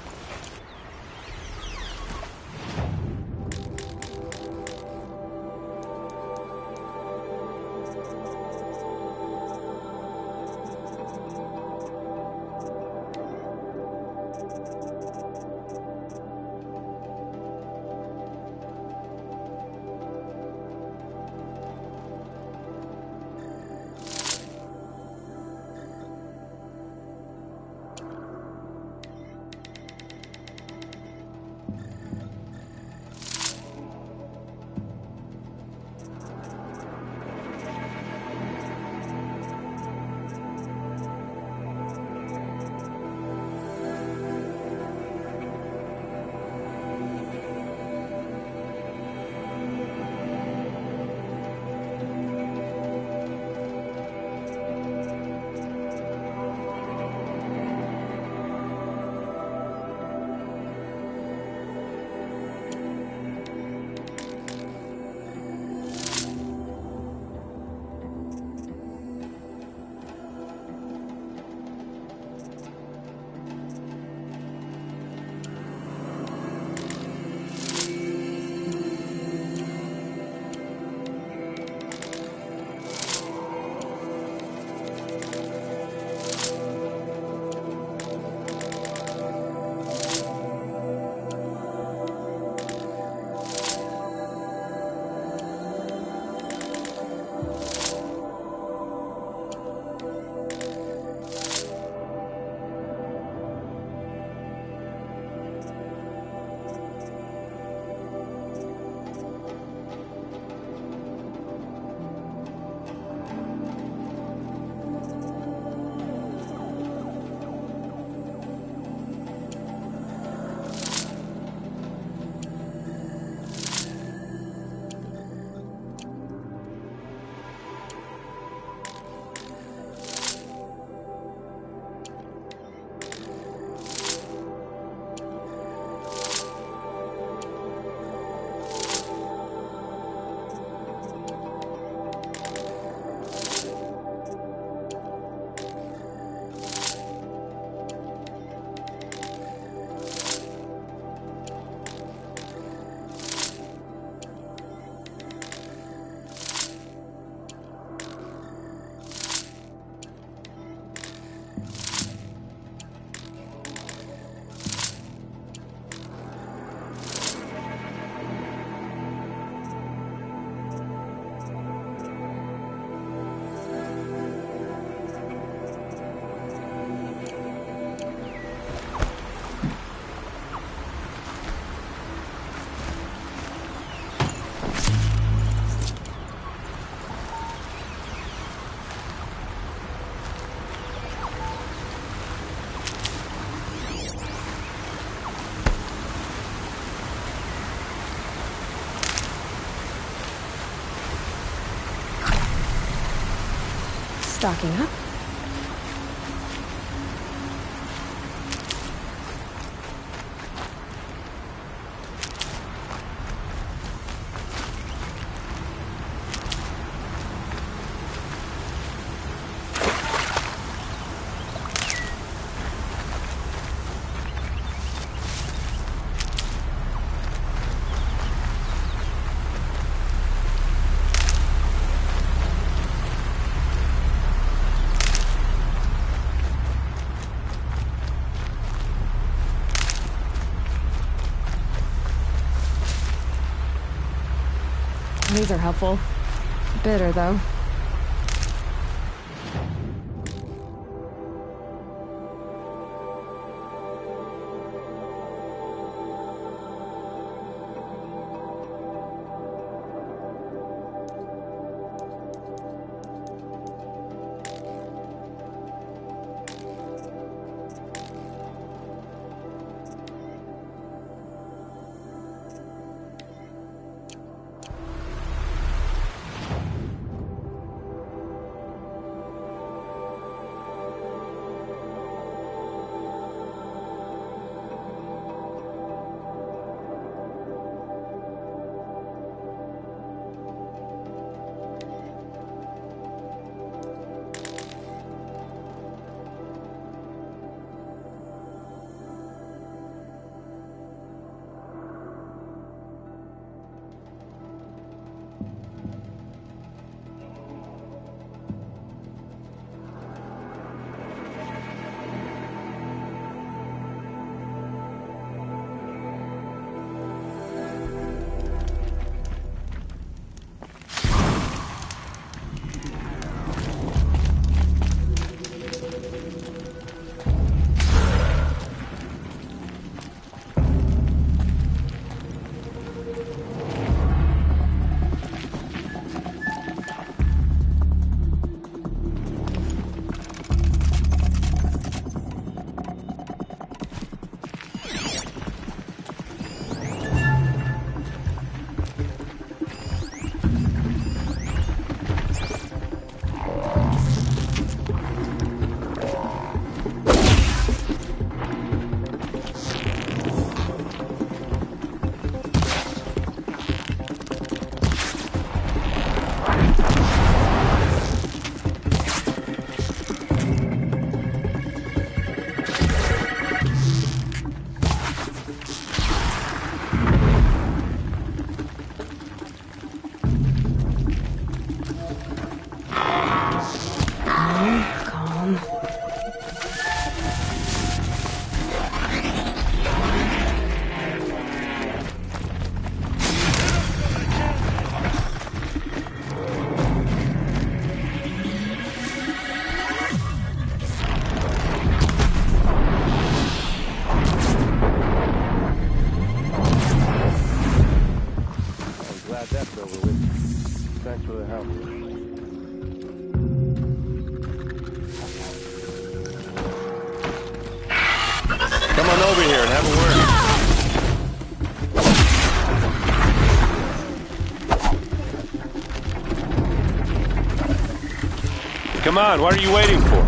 Stocking up. These are helpful. Bitter, though. Come on, what are you waiting for?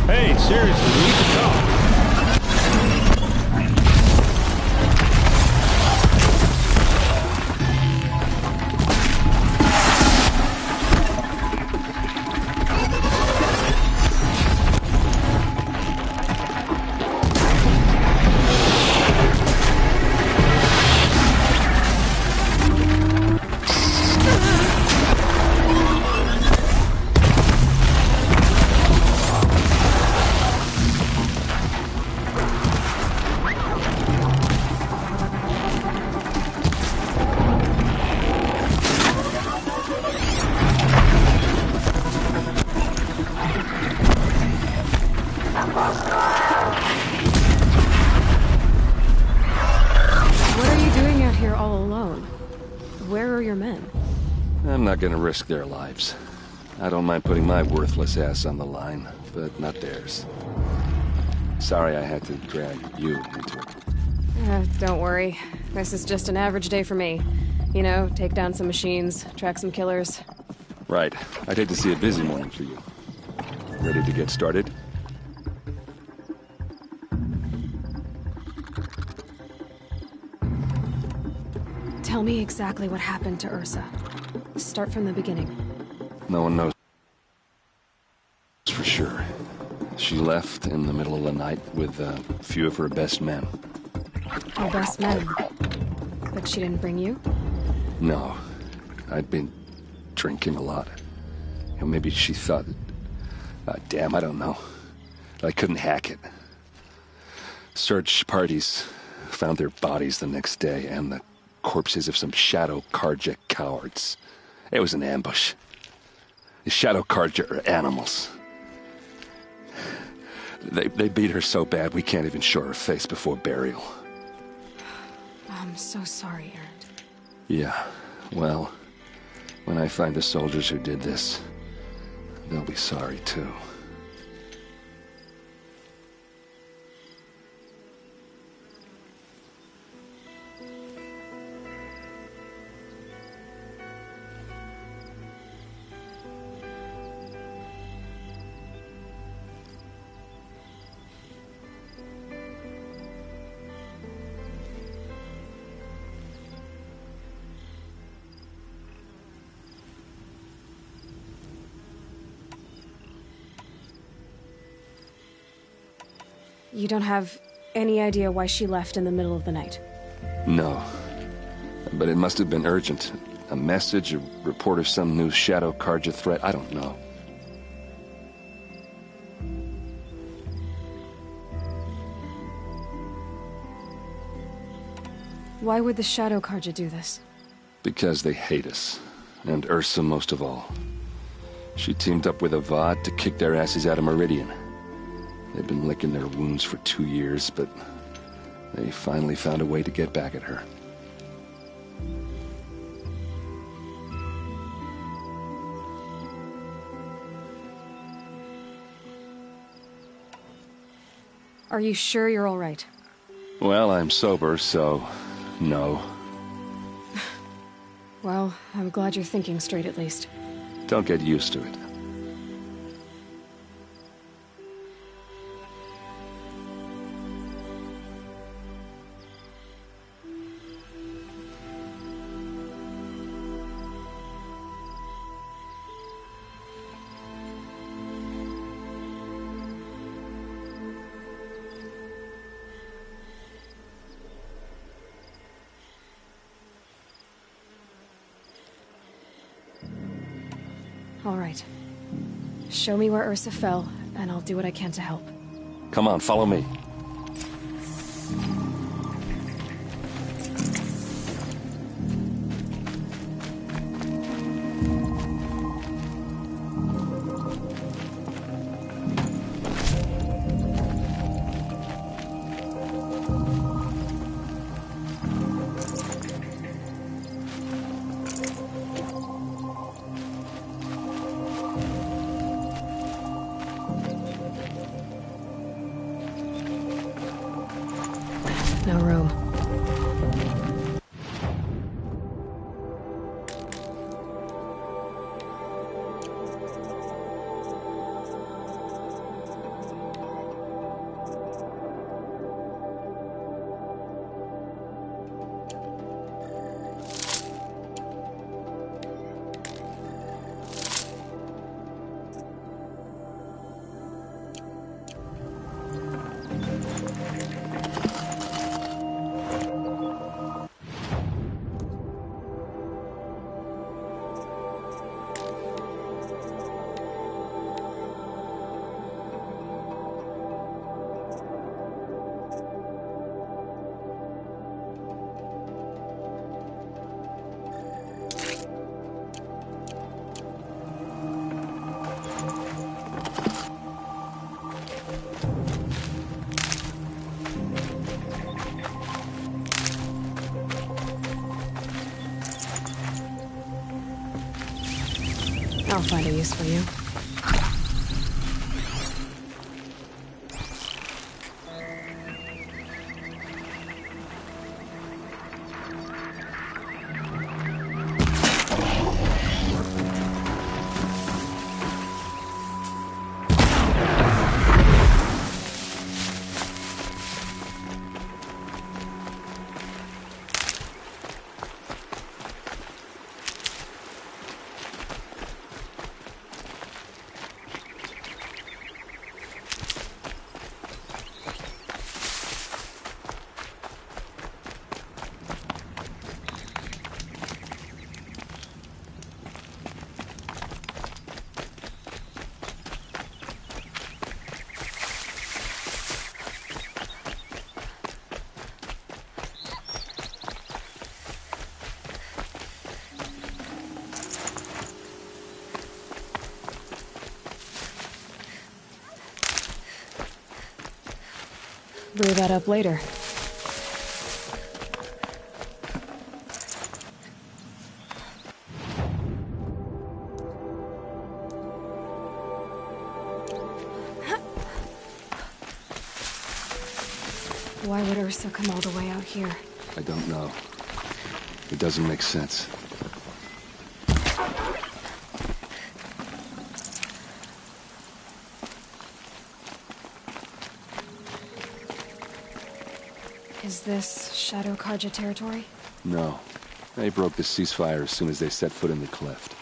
Hey, seriously, we need to talk. I'm not gonna risk their lives. I don't mind putting my worthless ass on the line, but not theirs. Sorry I had to drag you into it. Don't worry. This is just an average day for me. You know, take down some machines, track some killers. Right. I'd hate to see a busy morning for you. Ready to get started? Tell me exactly what happened to Ursa. Start from the beginning. No one knows for sure. She left in the middle of the night with a few of her best men. Her best men? But she didn't bring you? No. I'd been drinking a lot. You know, maybe she thought... damn, I don't know. I couldn't hack it. Search parties found their bodies the next day, and the corpses of some Shadow Karja cowards. It was an ambush. The Shadow Karja are animals. They beat her so bad we can't even show her face before burial. I'm so sorry, Erend. Yeah, well, when I find the soldiers who did this, they'll be sorry too. You don't have any idea why she left in the middle of the night? No. But it must have been urgent. A message, a report of some new Shadow Karja threat, I don't know. Why would the Shadow Karja do this? Because they hate us. And Ursa most of all. She teamed up with Avad to kick their asses out of Meridian. They've been licking their wounds for 2 years, but they finally found a way to get back at her. Are you sure you're all right? Well, I'm sober, so no. Well, I'm glad you're thinking straight at least. Don't get used to it. All right. Show me where Ursa fell, and I'll do what I can to help. Come on, follow me. No room. I'll find a use for you. Brew that up later. Why would Ursa come all the way out here? I don't know. It doesn't make sense. Is this Shadow Karja territory? No. They broke the ceasefire as soon as they set foot in the cleft.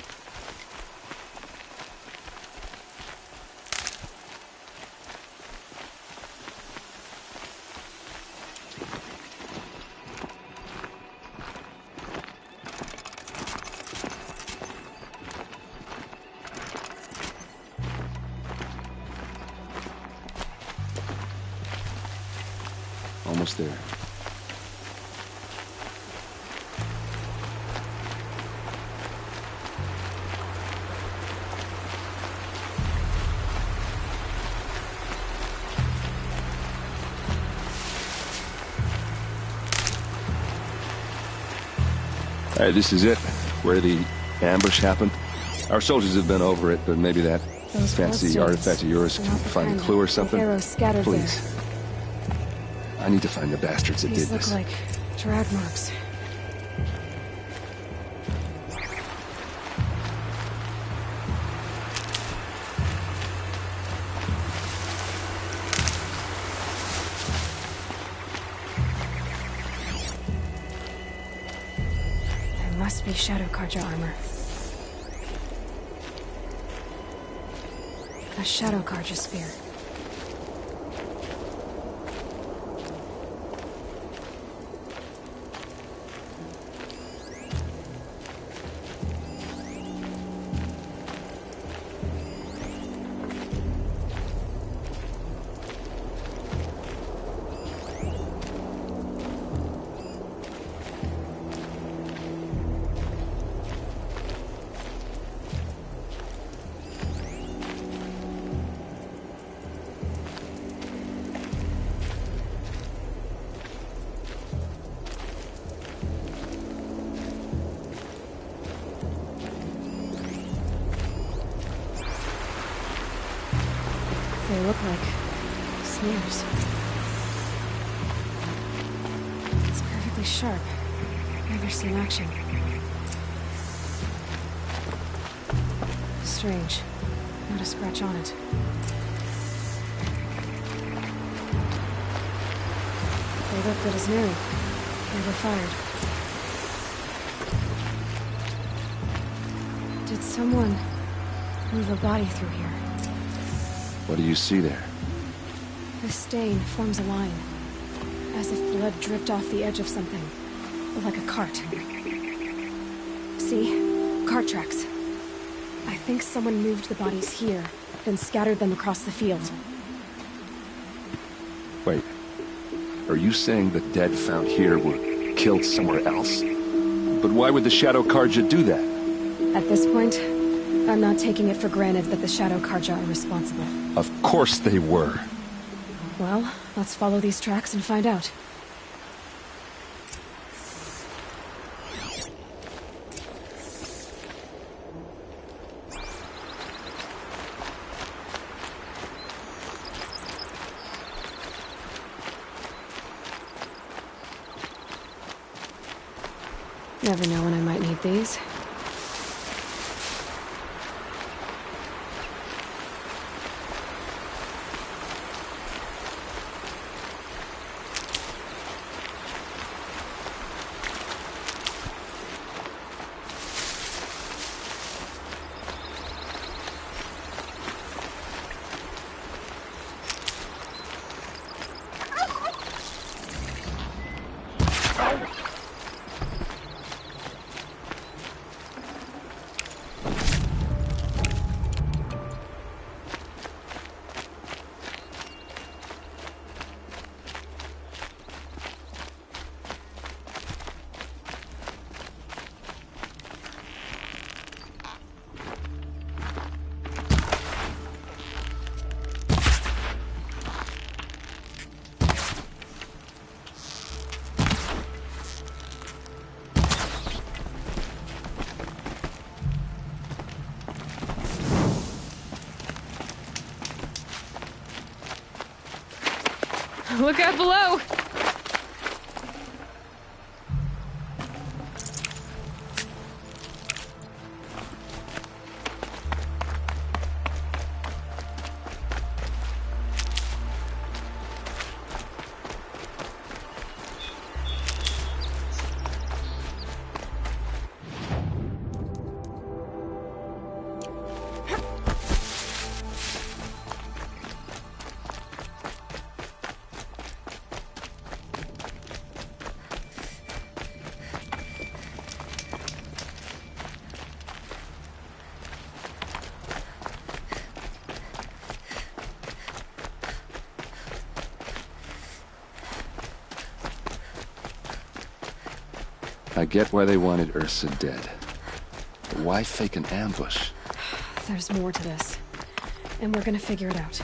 Almost there. All right, this is it, where the ambush happened. Our soldiers have been over it, but maybe that Those fancy bloodstains artifact of yours are can not the find a kind clue or the something. arrows scattered Please. there. I need to find the bastards that These did look this. like drag marks. There must be Shadow Karja armor. A Shadow Karja spear. They look like smears. sharp. Never seen action. Strange. Not a scratch on it. They look good as new. Never fired. Did someone move a body through here? What do you see there? The stain forms a line, as if blood dripped off the edge of something, like a cart. See? Cart tracks. I think someone moved the bodies here, then scattered them across the field. Wait. Are you saying the dead found here were killed somewhere else? But why would the Shadow Karja do that? At this point, I'm not taking it for granted that the Shadow Karja are responsible. Of course they were. Well, let's follow these tracks and find out. Never know when I might need these. Look out below! I get why they wanted Ursa dead. But why fake an ambush? There's more to this, and we're gonna figure it out.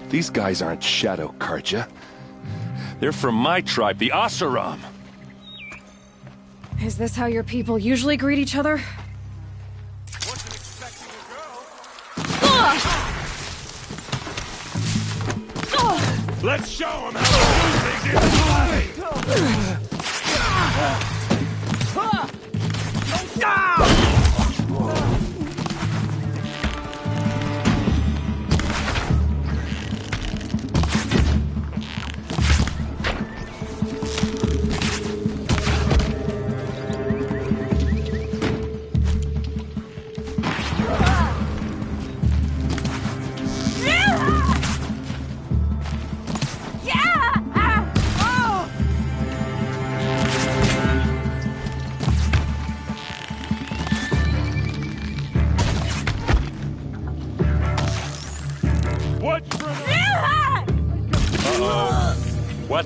These guys aren't Shadow Karja. They're from my tribe, the Asaram. Is this how your people usually greet each other? Wasn't expecting a girl. Let's show them how to do things in play!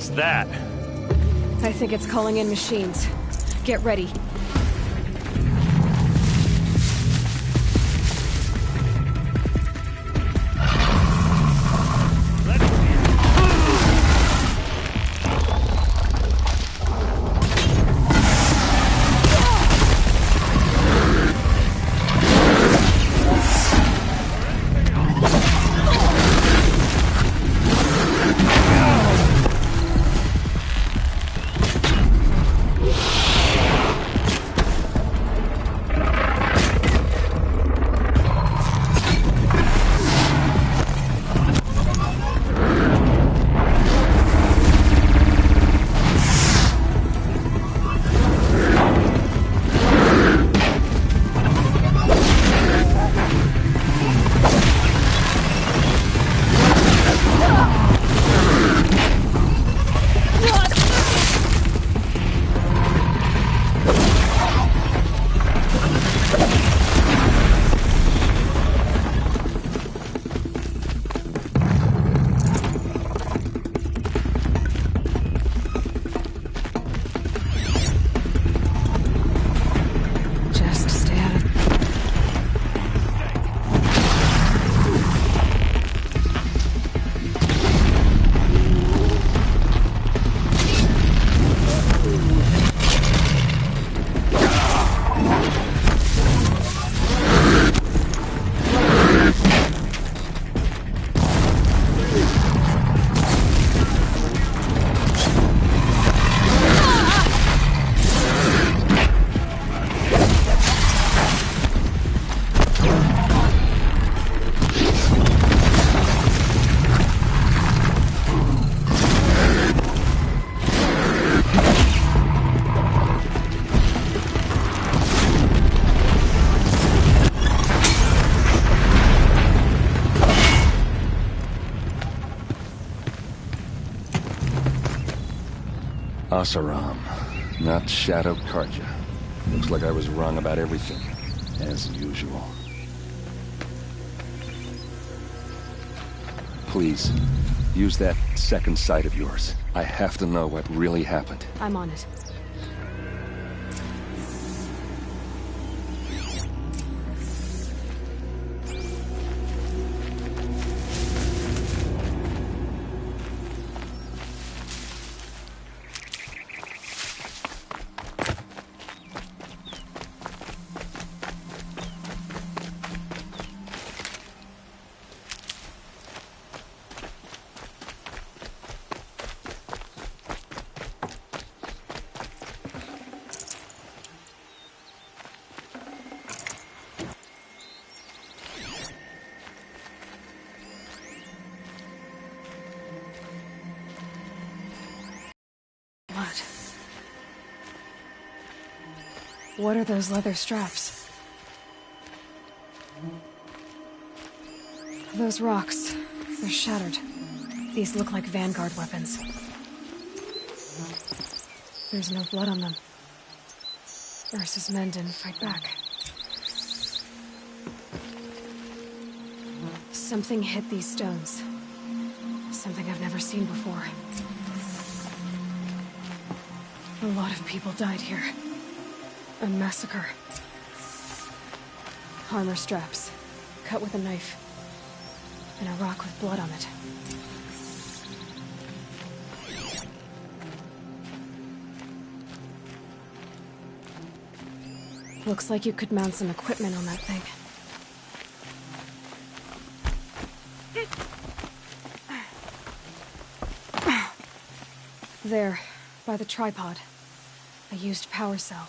What's that? I think it's calling in machines. Get ready. Asaram, not Shadow Karja. Looks like I was wrong about everything, as usual. Please, use that second sight of yours. I have to know what really happened. I'm on it. What are those leather straps? Those rocks, they're shattered. These look like Vanguard weapons. There's no blood on them. Ursa's men didn't fight back. Something hit these stones. Something I've never seen before. A lot of people died here. A massacre. Armor straps, cut with a knife, and a rock with blood on it. Looks like you could mount some equipment on that thing. There, by the tripod. A used power cell.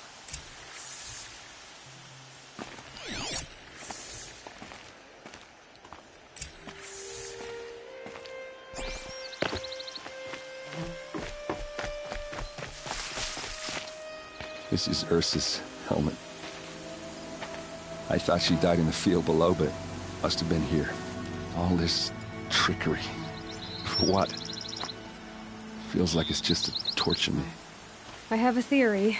This is Ursa's helmet. I thought she died in the field below, but must have been here. All this trickery. For what? Feels like it's just to torture me. I have a theory,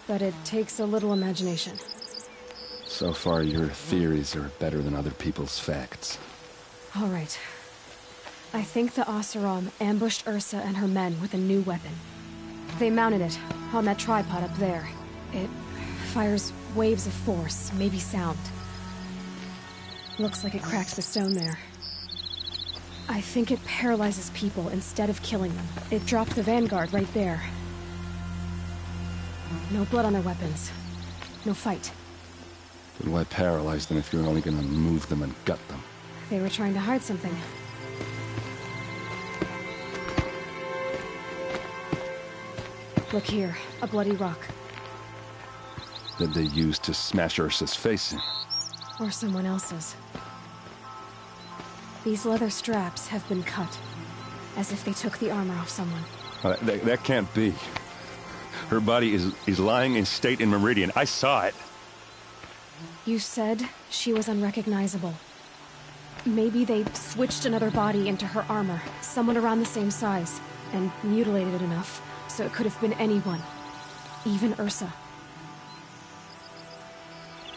but it takes a little imagination. So far, your theories are better than other people's facts. All right. I think the Oseram ambushed Ursa and her men with a new weapon. They mounted it on that tripod up there. It fires waves of force, maybe sound. Looks like it cracked the stone there. I think it paralyzes people instead of killing them. It dropped the Vanguard right there. No blood on their weapons. No fight. Then why paralyze them if you're only gonna move them and gut them? They were trying to hide something. Look here, a bloody rock. That they used to smash Ursa's face in. Or someone else's. These leather straps have been cut, as if they took the armor off someone. That can't be. Her body is lying in state in Meridian. I saw it. You said she was unrecognizable. Maybe they switched another body into her armor, someone around the same size, and mutilated it enough, so it could have been anyone. Even Ursa.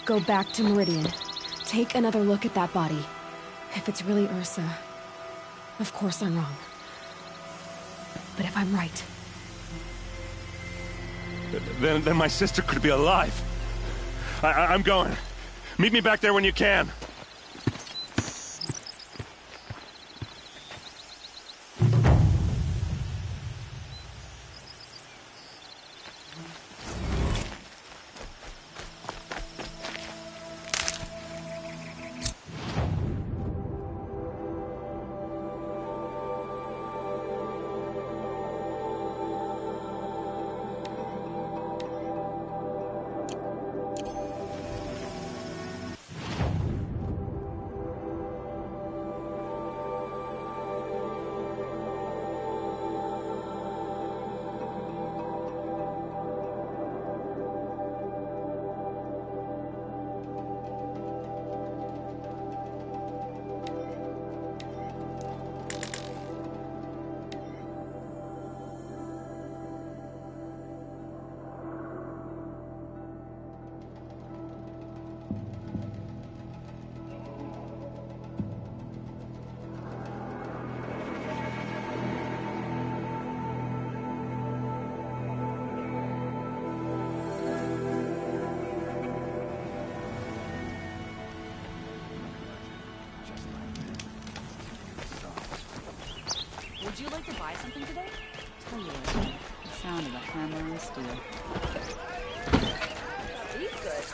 Go back to Meridian. Take another look at that body. If it's really Ursa, of course I'm wrong. But if I'm right... Then my sister could be alive. I'm going. Meet me back there when you can. Would you like to buy something today? Tell you what, the sound of a hammer and steel. He's good.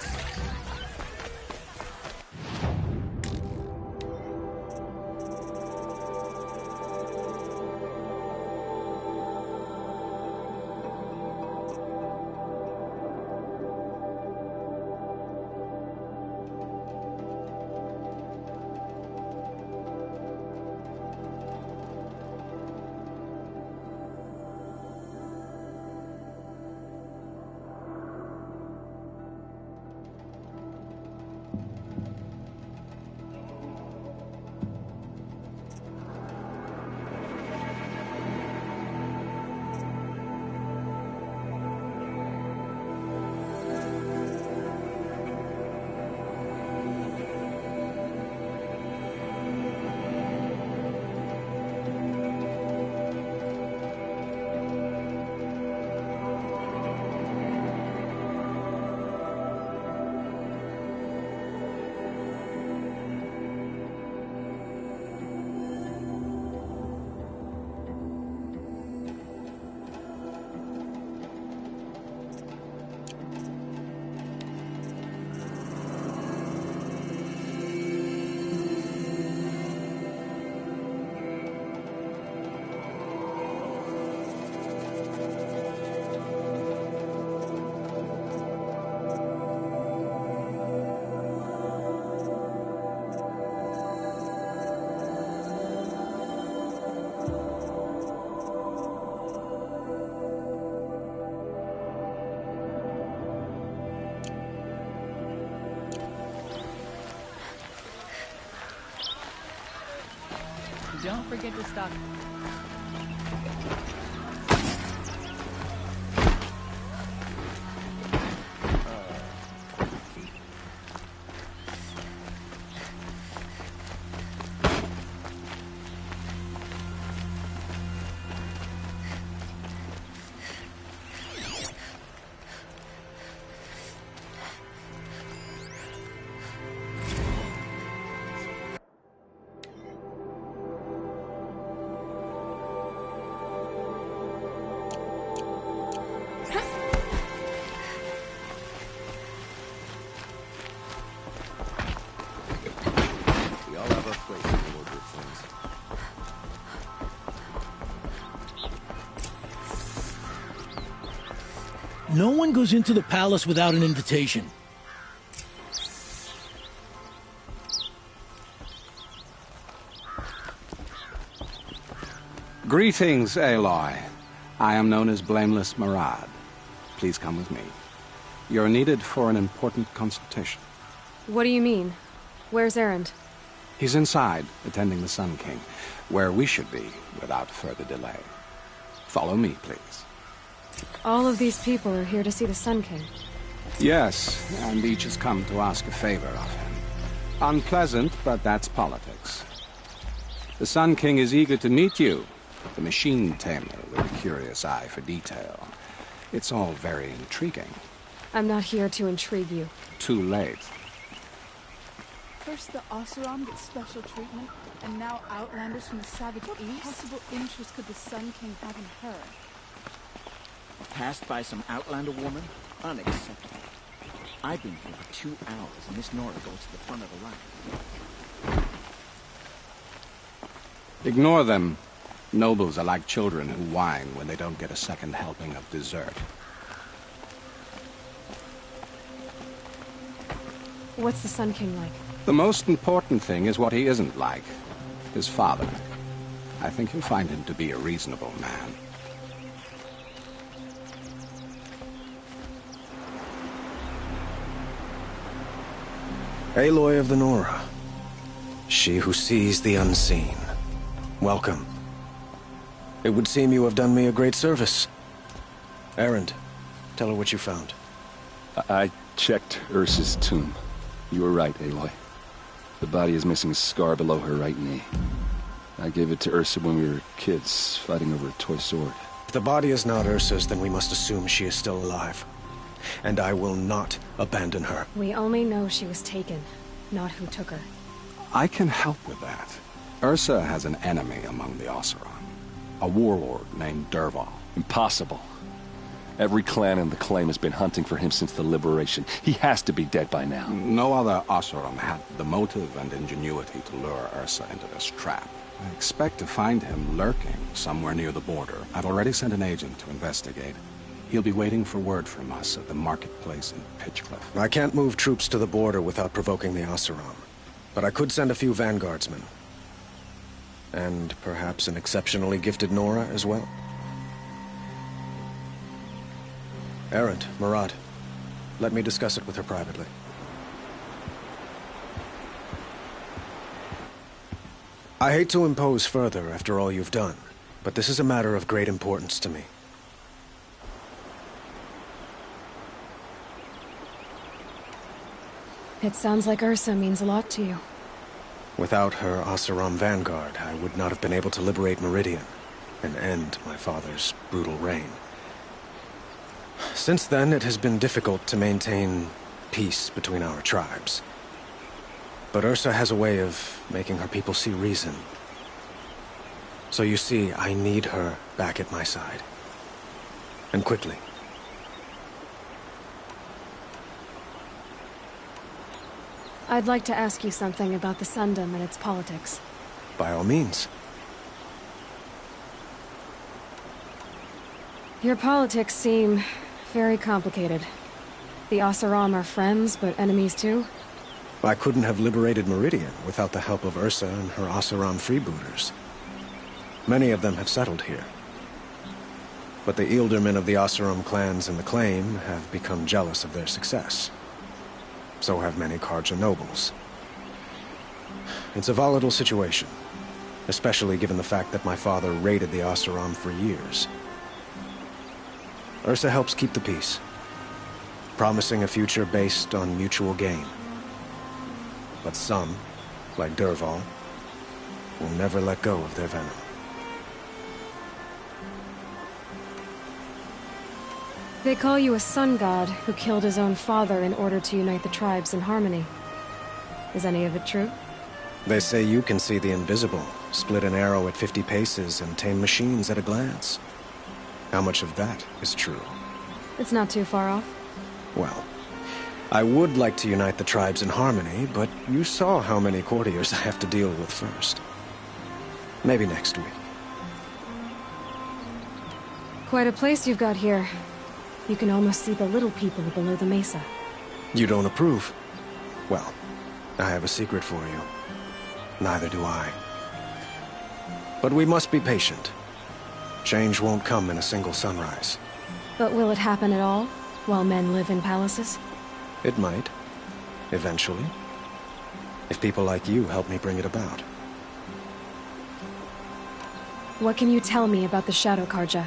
Don't forget to stock. No one goes into the palace without an invitation. Greetings, Aloy. I am known as Blameless Marad. Please come with me. You're needed for an important consultation. What do you mean? Where's Erend? He's inside, attending the Sun King, where we should be without further delay. Follow me, please. All of these people are here to see the Sun King. Yes, and each has come to ask a favor of him. Unpleasant, but that's politics. The Sun King is eager to meet you, the machine tamer with a curious eye for detail. It's all very intriguing. I'm not here to intrigue you. Too late. First the Oseram gets special treatment, and now outlanders from the savage East? What possible interest could the Sun King have in her? Passed by some outlander woman? Unacceptable. I've been here for 2 hours, and Miss Nora goes to the front of the line. Ignore them. Nobles are like children who whine when they don't get a second helping of dessert. What's the Sun King like? The most important thing is what he isn't like. His father. I think you'll find him to be a reasonable man. Aloy of the Nora. She who sees the unseen. Welcome. It would seem you have done me a great service. Erend, tell her what you found. I checked Ursa's tomb. You were right, Aloy. The body is missing a scar below her right knee. I gave it to Ursa when we were kids, fighting over a toy sword. If the body is not Ursa's, then we must assume she is still alive. And I will not abandon her. We only know she was taken, not who took her. I can help with that. Ursa has an enemy among the Oseram. A warlord named Dervahl. Impossible. Every clan in the claim has been hunting for him since the liberation. He has to be dead by now. No other Oseram had the motive and ingenuity to lure Ursa into this trap. I expect to find him lurking somewhere near the border. I've already sent an agent to investigate. He'll be waiting for word from us at the marketplace in Pitchcliff. I can't move troops to the border without provoking the Oseram. But I could send a few vanguardsmen. And perhaps an exceptionally gifted Nora as well. Erend, Marad, let me discuss it with her privately. I hate to impose further after all you've done, but this is a matter of great importance to me. It sounds like Ursa means a lot to you. Without her Oseram vanguard, I would not have been able to liberate Meridian and end my father's brutal reign. Since then, it has been difficult to maintain peace between our tribes. But Ursa has a way of making her people see reason. So you see, I need her back at my side. And quickly. I'd like to ask you something about the Sundom and its politics. By all means. Your politics seem very complicated. The Oseram are friends, but enemies too? I couldn't have liberated Meridian without the help of Ursa and her Oseram freebooters. Many of them have settled here. But the Ealdormen of the Oseram clans in the claim have become jealous of their success. So have many Carja nobles. It's a volatile situation, especially given the fact that my father raided the Oseram for years. Ursa helps keep the peace, promising a future based on mutual gain. But some, like Dervahl, will never let go of their venom. They call you a sun god who killed his own father in order to unite the tribes in harmony. Is any of it true? They say you can see the invisible, split an arrow at 50 paces, and tame machines at a glance. How much of that is true? It's not too far off. Well, I would like to unite the tribes in harmony, but you saw how many courtiers I have to deal with first. Maybe next week. Quite a place you've got here. You can almost see the little people below the mesa. You don't approve? Well, I have a secret for you. Neither do I. But we must be patient. Change won't come in a single sunrise. But will it happen at all, while men live in palaces? It might. Eventually. If people like you help me bring it about. What can you tell me about the Shadow Karja?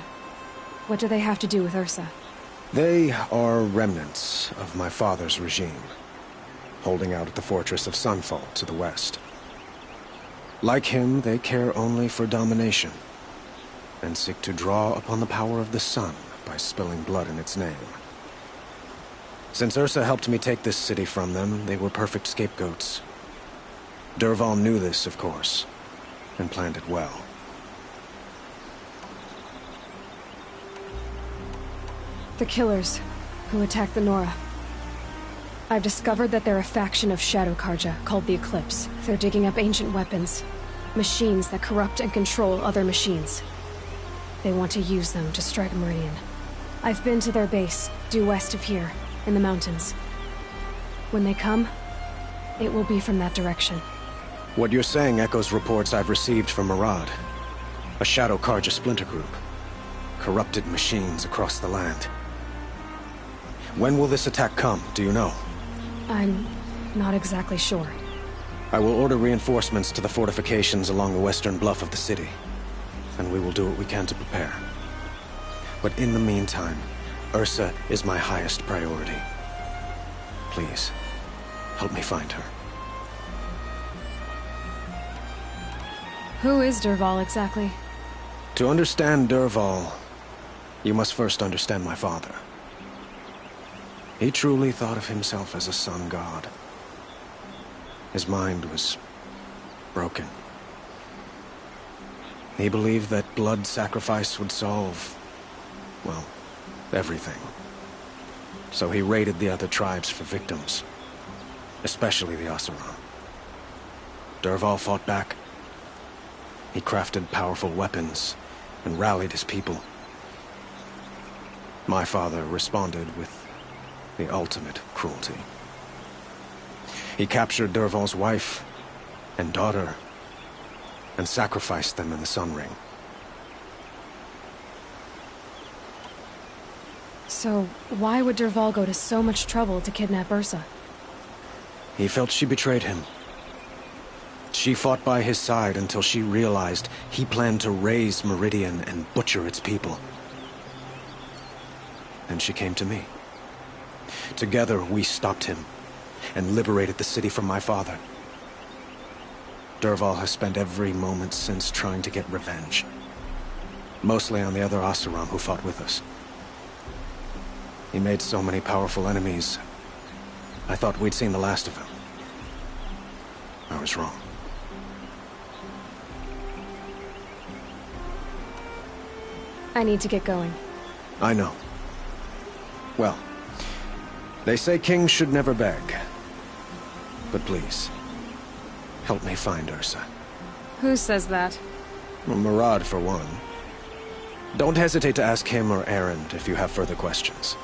What do they have to do with Ursa? They are remnants of my father's regime, holding out at the fortress of Sunfall to the west. Like him, they care only for domination, and seek to draw upon the power of the sun by spilling blood in its name. Since Ursa helped me take this city from them, they were perfect scapegoats. Dervahl knew this, of course, and planned it well. The killers who attacked the Nora. I've discovered that they're a faction of Shadow Karja called the Eclipse. They're digging up ancient weapons, machines that corrupt and control other machines. They want to use them to strike Meridian. I've been to their base, due west of here, in the mountains. When they come, it will be from that direction. What you're saying echoes reports I've received from Murad, a Shadow Karja splinter group. Corrupted machines across the land. When will this attack come, do you know? I'm not exactly sure. I will order reinforcements to the fortifications along the western bluff of the city, and we will do what we can to prepare. But in the meantime, Ursa is my highest priority. Please, help me find her. Who is Dervahl exactly? To understand Dervahl, you must first understand my father. He truly thought of himself as a sun god. His mind was broken. He believed that blood sacrifice would solve, well, everything. So he raided the other tribes for victims, especially the Oseram. Dervahl fought back. He crafted powerful weapons and rallied his people. My father responded with the ultimate cruelty. He captured Dervahl's wife and daughter and sacrificed them in the Sun Ring. So, why would Dervahl go to so much trouble to kidnap Ursa? He felt she betrayed him. She fought by his side until she realized he planned to raise Meridian and butcher its people. Then she came to me. Together, we stopped him and liberated the city from my father. Dervahl has spent every moment since trying to get revenge. Mostly on the other Oseram who fought with us. He made so many powerful enemies, I thought we'd seen the last of him. I was wrong. I need to get going. I know. Well, they say kings should never beg. But please, help me find Ursa. Who says that? Well, Murad, for one. Don't hesitate to ask him or Erend if you have further questions.